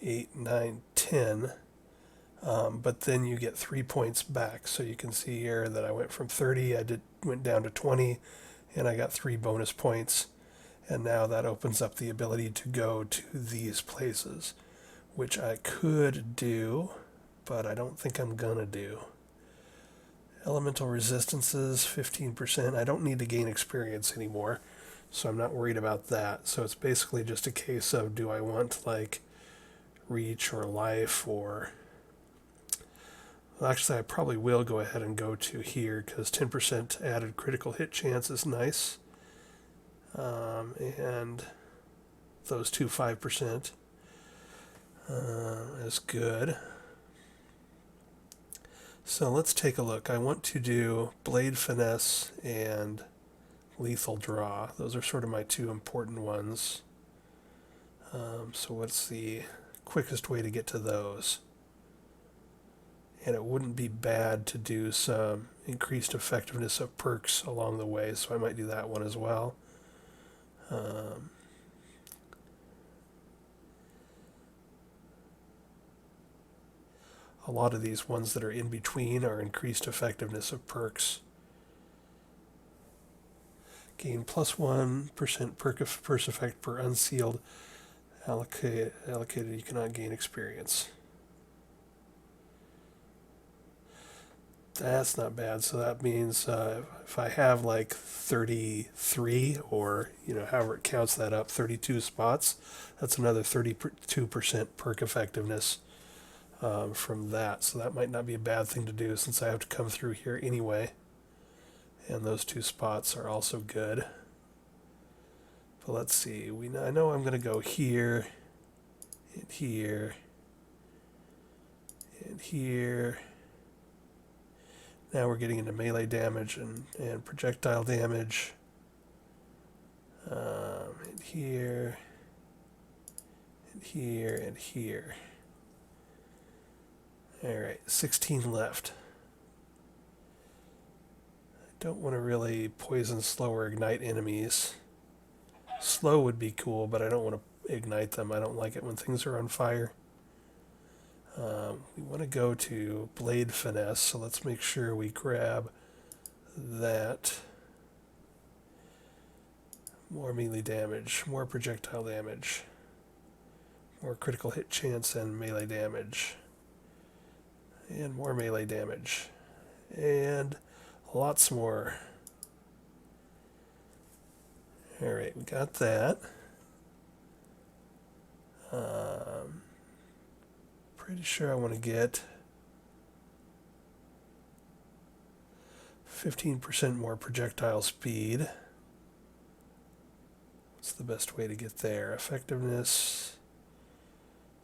8, 9, 10. But then you get 3 points back. So you can see here that I went from 30, went down to 20, and I got 3 bonus points. And now that opens up the ability to go to these places, which I could do, but I don't think I'm gonna do. Elemental resistances, 15%. I don't need to gain experience anymore, so I'm not worried about that. So it's basically just a case of, do I want like reach or life or... Well, actually, I probably will go ahead and go to here because 10% added critical hit chance is nice. And those two 5% is good. So let's take a look. I want to do Blade Finesse and Lethal Draw. Those are sort of my two important ones. So what's the quickest way to get to those? And it wouldn't be bad to do some increased effectiveness of perks along the way, so I might do that one as well. A lot of these ones that are in between are increased effectiveness of perks. Gain plus 1% perk effect per unsealed allocated. You cannot gain experience. That's not bad. So that means if I have like 33 or, however it counts that up, 32 spots, that's another 32% perk effectiveness from that. So that might not be a bad thing to do since I have to come through here anyway. And those two spots are also good. But let's see. I know I'm going to go here and here and here. Now we're getting into melee damage and projectile damage. And here, and here, and here. Alright, 16 left. I don't want to really poison, slow, or ignite enemies. Slow would be cool, but I don't want to ignite them. I don't like it when things are on fire. We want to go to Blade Finesse, so let's make sure we grab that. More melee damage, more projectile damage, more critical hit chance and melee damage, and more melee damage, and lots more. Alright, we got that. Pretty sure I want to get 15% more projectile speed. What's the best way to get there? Effectiveness.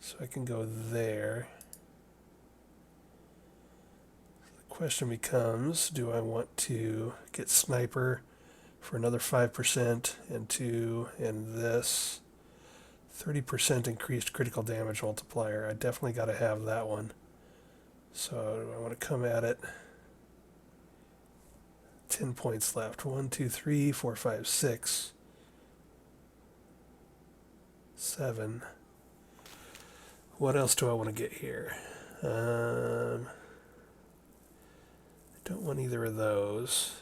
So I can go there. The question becomes, do I want to get Sniper for another 5% and this 30% increased critical damage multiplier? I definitely got to have that one. So I want to come at it. 10 points left. 1, 2, 3, 4, 5, 6, 7. What else do I want to get here? I don't want either of those.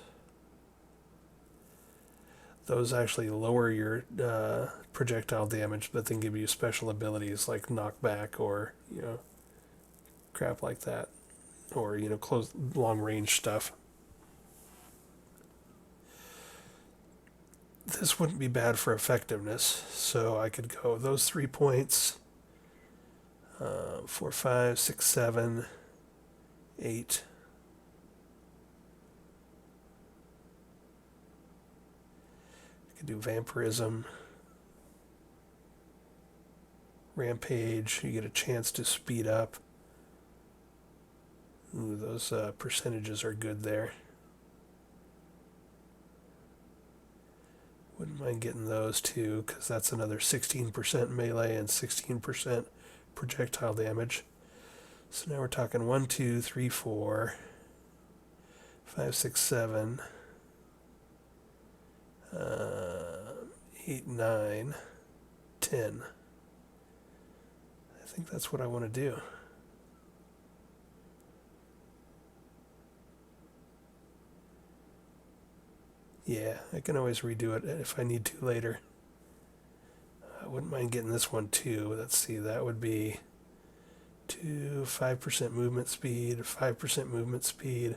Those actually lower your projectile damage, but then give you special abilities like knockback or, crap like that. Or, close long range stuff. This wouldn't be bad for effectiveness, so I could go those 3 points. 4, 5, 6, 7, 8. I could do vampirism, rampage. You get a chance to speed up. Ooh, those percentages are good there. Wouldn't mind getting those too, because that's another 16% melee and 16% projectile damage. So now we're talking 1, 2, 3, 4, 5, 6, 7, 8, 9, 10. I think that's what I want to do. Yeah, I can always redo it if I need to later. I wouldn't mind getting this one too. Let's see, that would be 5% movement speed, 5% movement speed,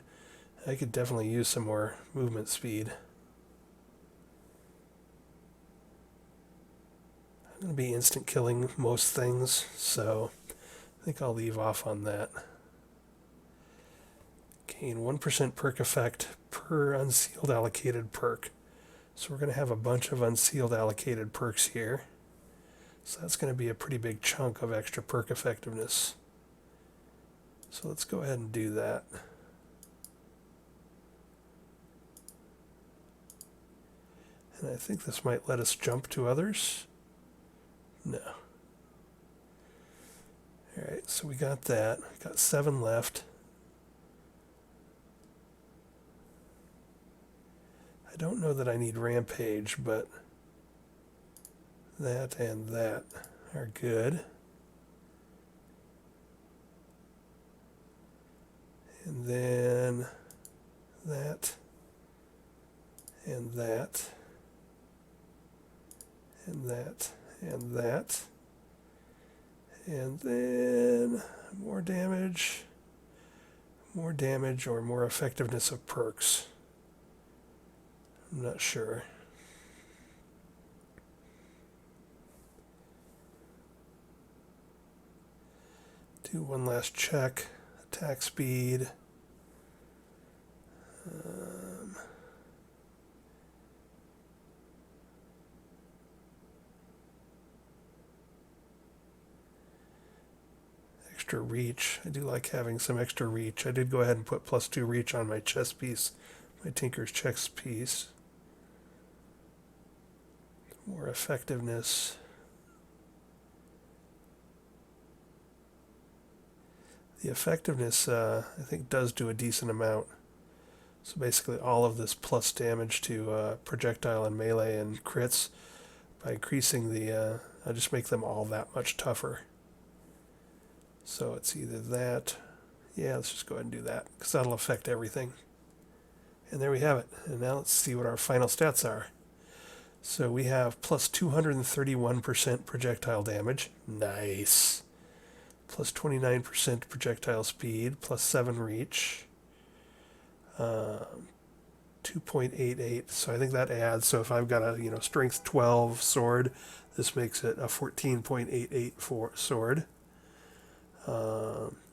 I could definitely use some more movement speed. I'm going to be instant killing most things, so I think I'll leave off on that. Gain 1% perk effect per unsealed allocated perk. So we're going to have a bunch of unsealed allocated perks here. So that's going to be a pretty big chunk of extra perk effectiveness. So let's go ahead and do that. And I think this might let us jump to others. No. Alright, so we got that. Got 7 left. I don't know that I need Rampage, but that and that are good. And then that and that and that and that. And then more damage or more effectiveness of perks. I'm not sure. Do one last check. Attack speed. Extra reach. I do like having some extra reach. I did go ahead and put +2 reach on my chest piece, my Tinker's chest piece. More effectiveness. The effectiveness, I think, does do a decent amount. So basically all of this plus damage to projectile and melee and crits, by increasing the, I just make them all that much tougher. So it's either that, yeah, let's just go ahead and do that, because that'll affect everything. And there we have it. And now let's see what our final stats are. So we have plus 231% projectile damage. Nice. Plus 29% projectile speed, plus 7 reach. 2.88, so I think that adds, so if I've got a strength 12 sword, this makes it a 14.88 sword.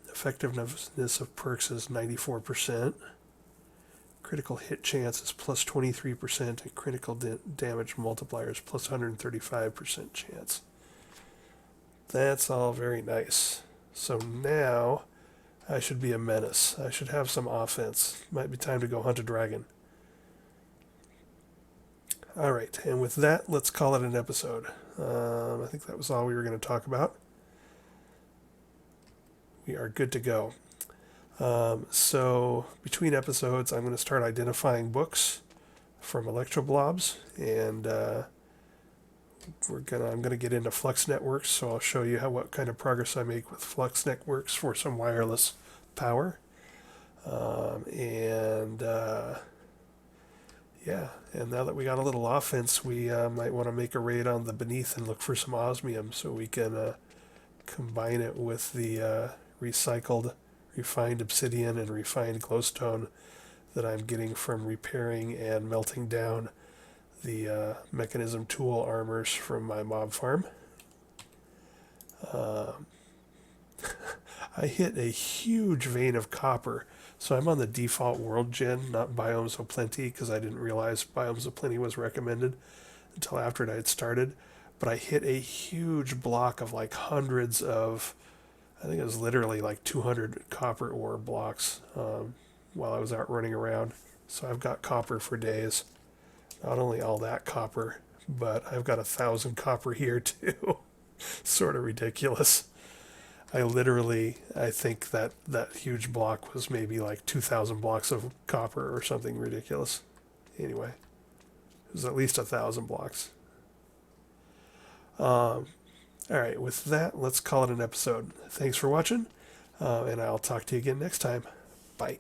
Effectiveness of perks is 94%. Critical hit chance is plus 23%, and critical damage multiplier is plus 135% chance. That's all very nice. So now I should be a menace. I should have some offense. Might be time to go hunt a dragon. Alright, and with that, let's call it an episode. I think that was all we were going to talk about. We are good to go. So between episodes, I'm going to start identifying books from Electroblobs, and I'm going to get into flux networks, so I'll show you what kind of progress I make with flux networks for some wireless power. And now that we got a little offense, we might want to make a raid on the Beneath and look for some osmium so we can combine it with the refined obsidian and refined glowstone that I'm getting from repairing and melting down the mechanism tool armors from my mob farm. I hit a huge vein of copper. So I'm on the default world gen, not Biomes of Plenty, because I didn't realize Biomes of Plenty was recommended until after I had started. But I hit a huge block of like hundreds of, I think it was literally like 200 copper ore blocks while I was out running around. So I've got copper for days. Not only all that copper, but I've got 1,000 copper here too. Sort of ridiculous. I think that huge block was maybe like 2,000 blocks of copper or something ridiculous. Anyway, it was at least 1,000 blocks. All right, with that, let's call it an episode. Thanks for watching, and I'll talk to you again next time. Bye.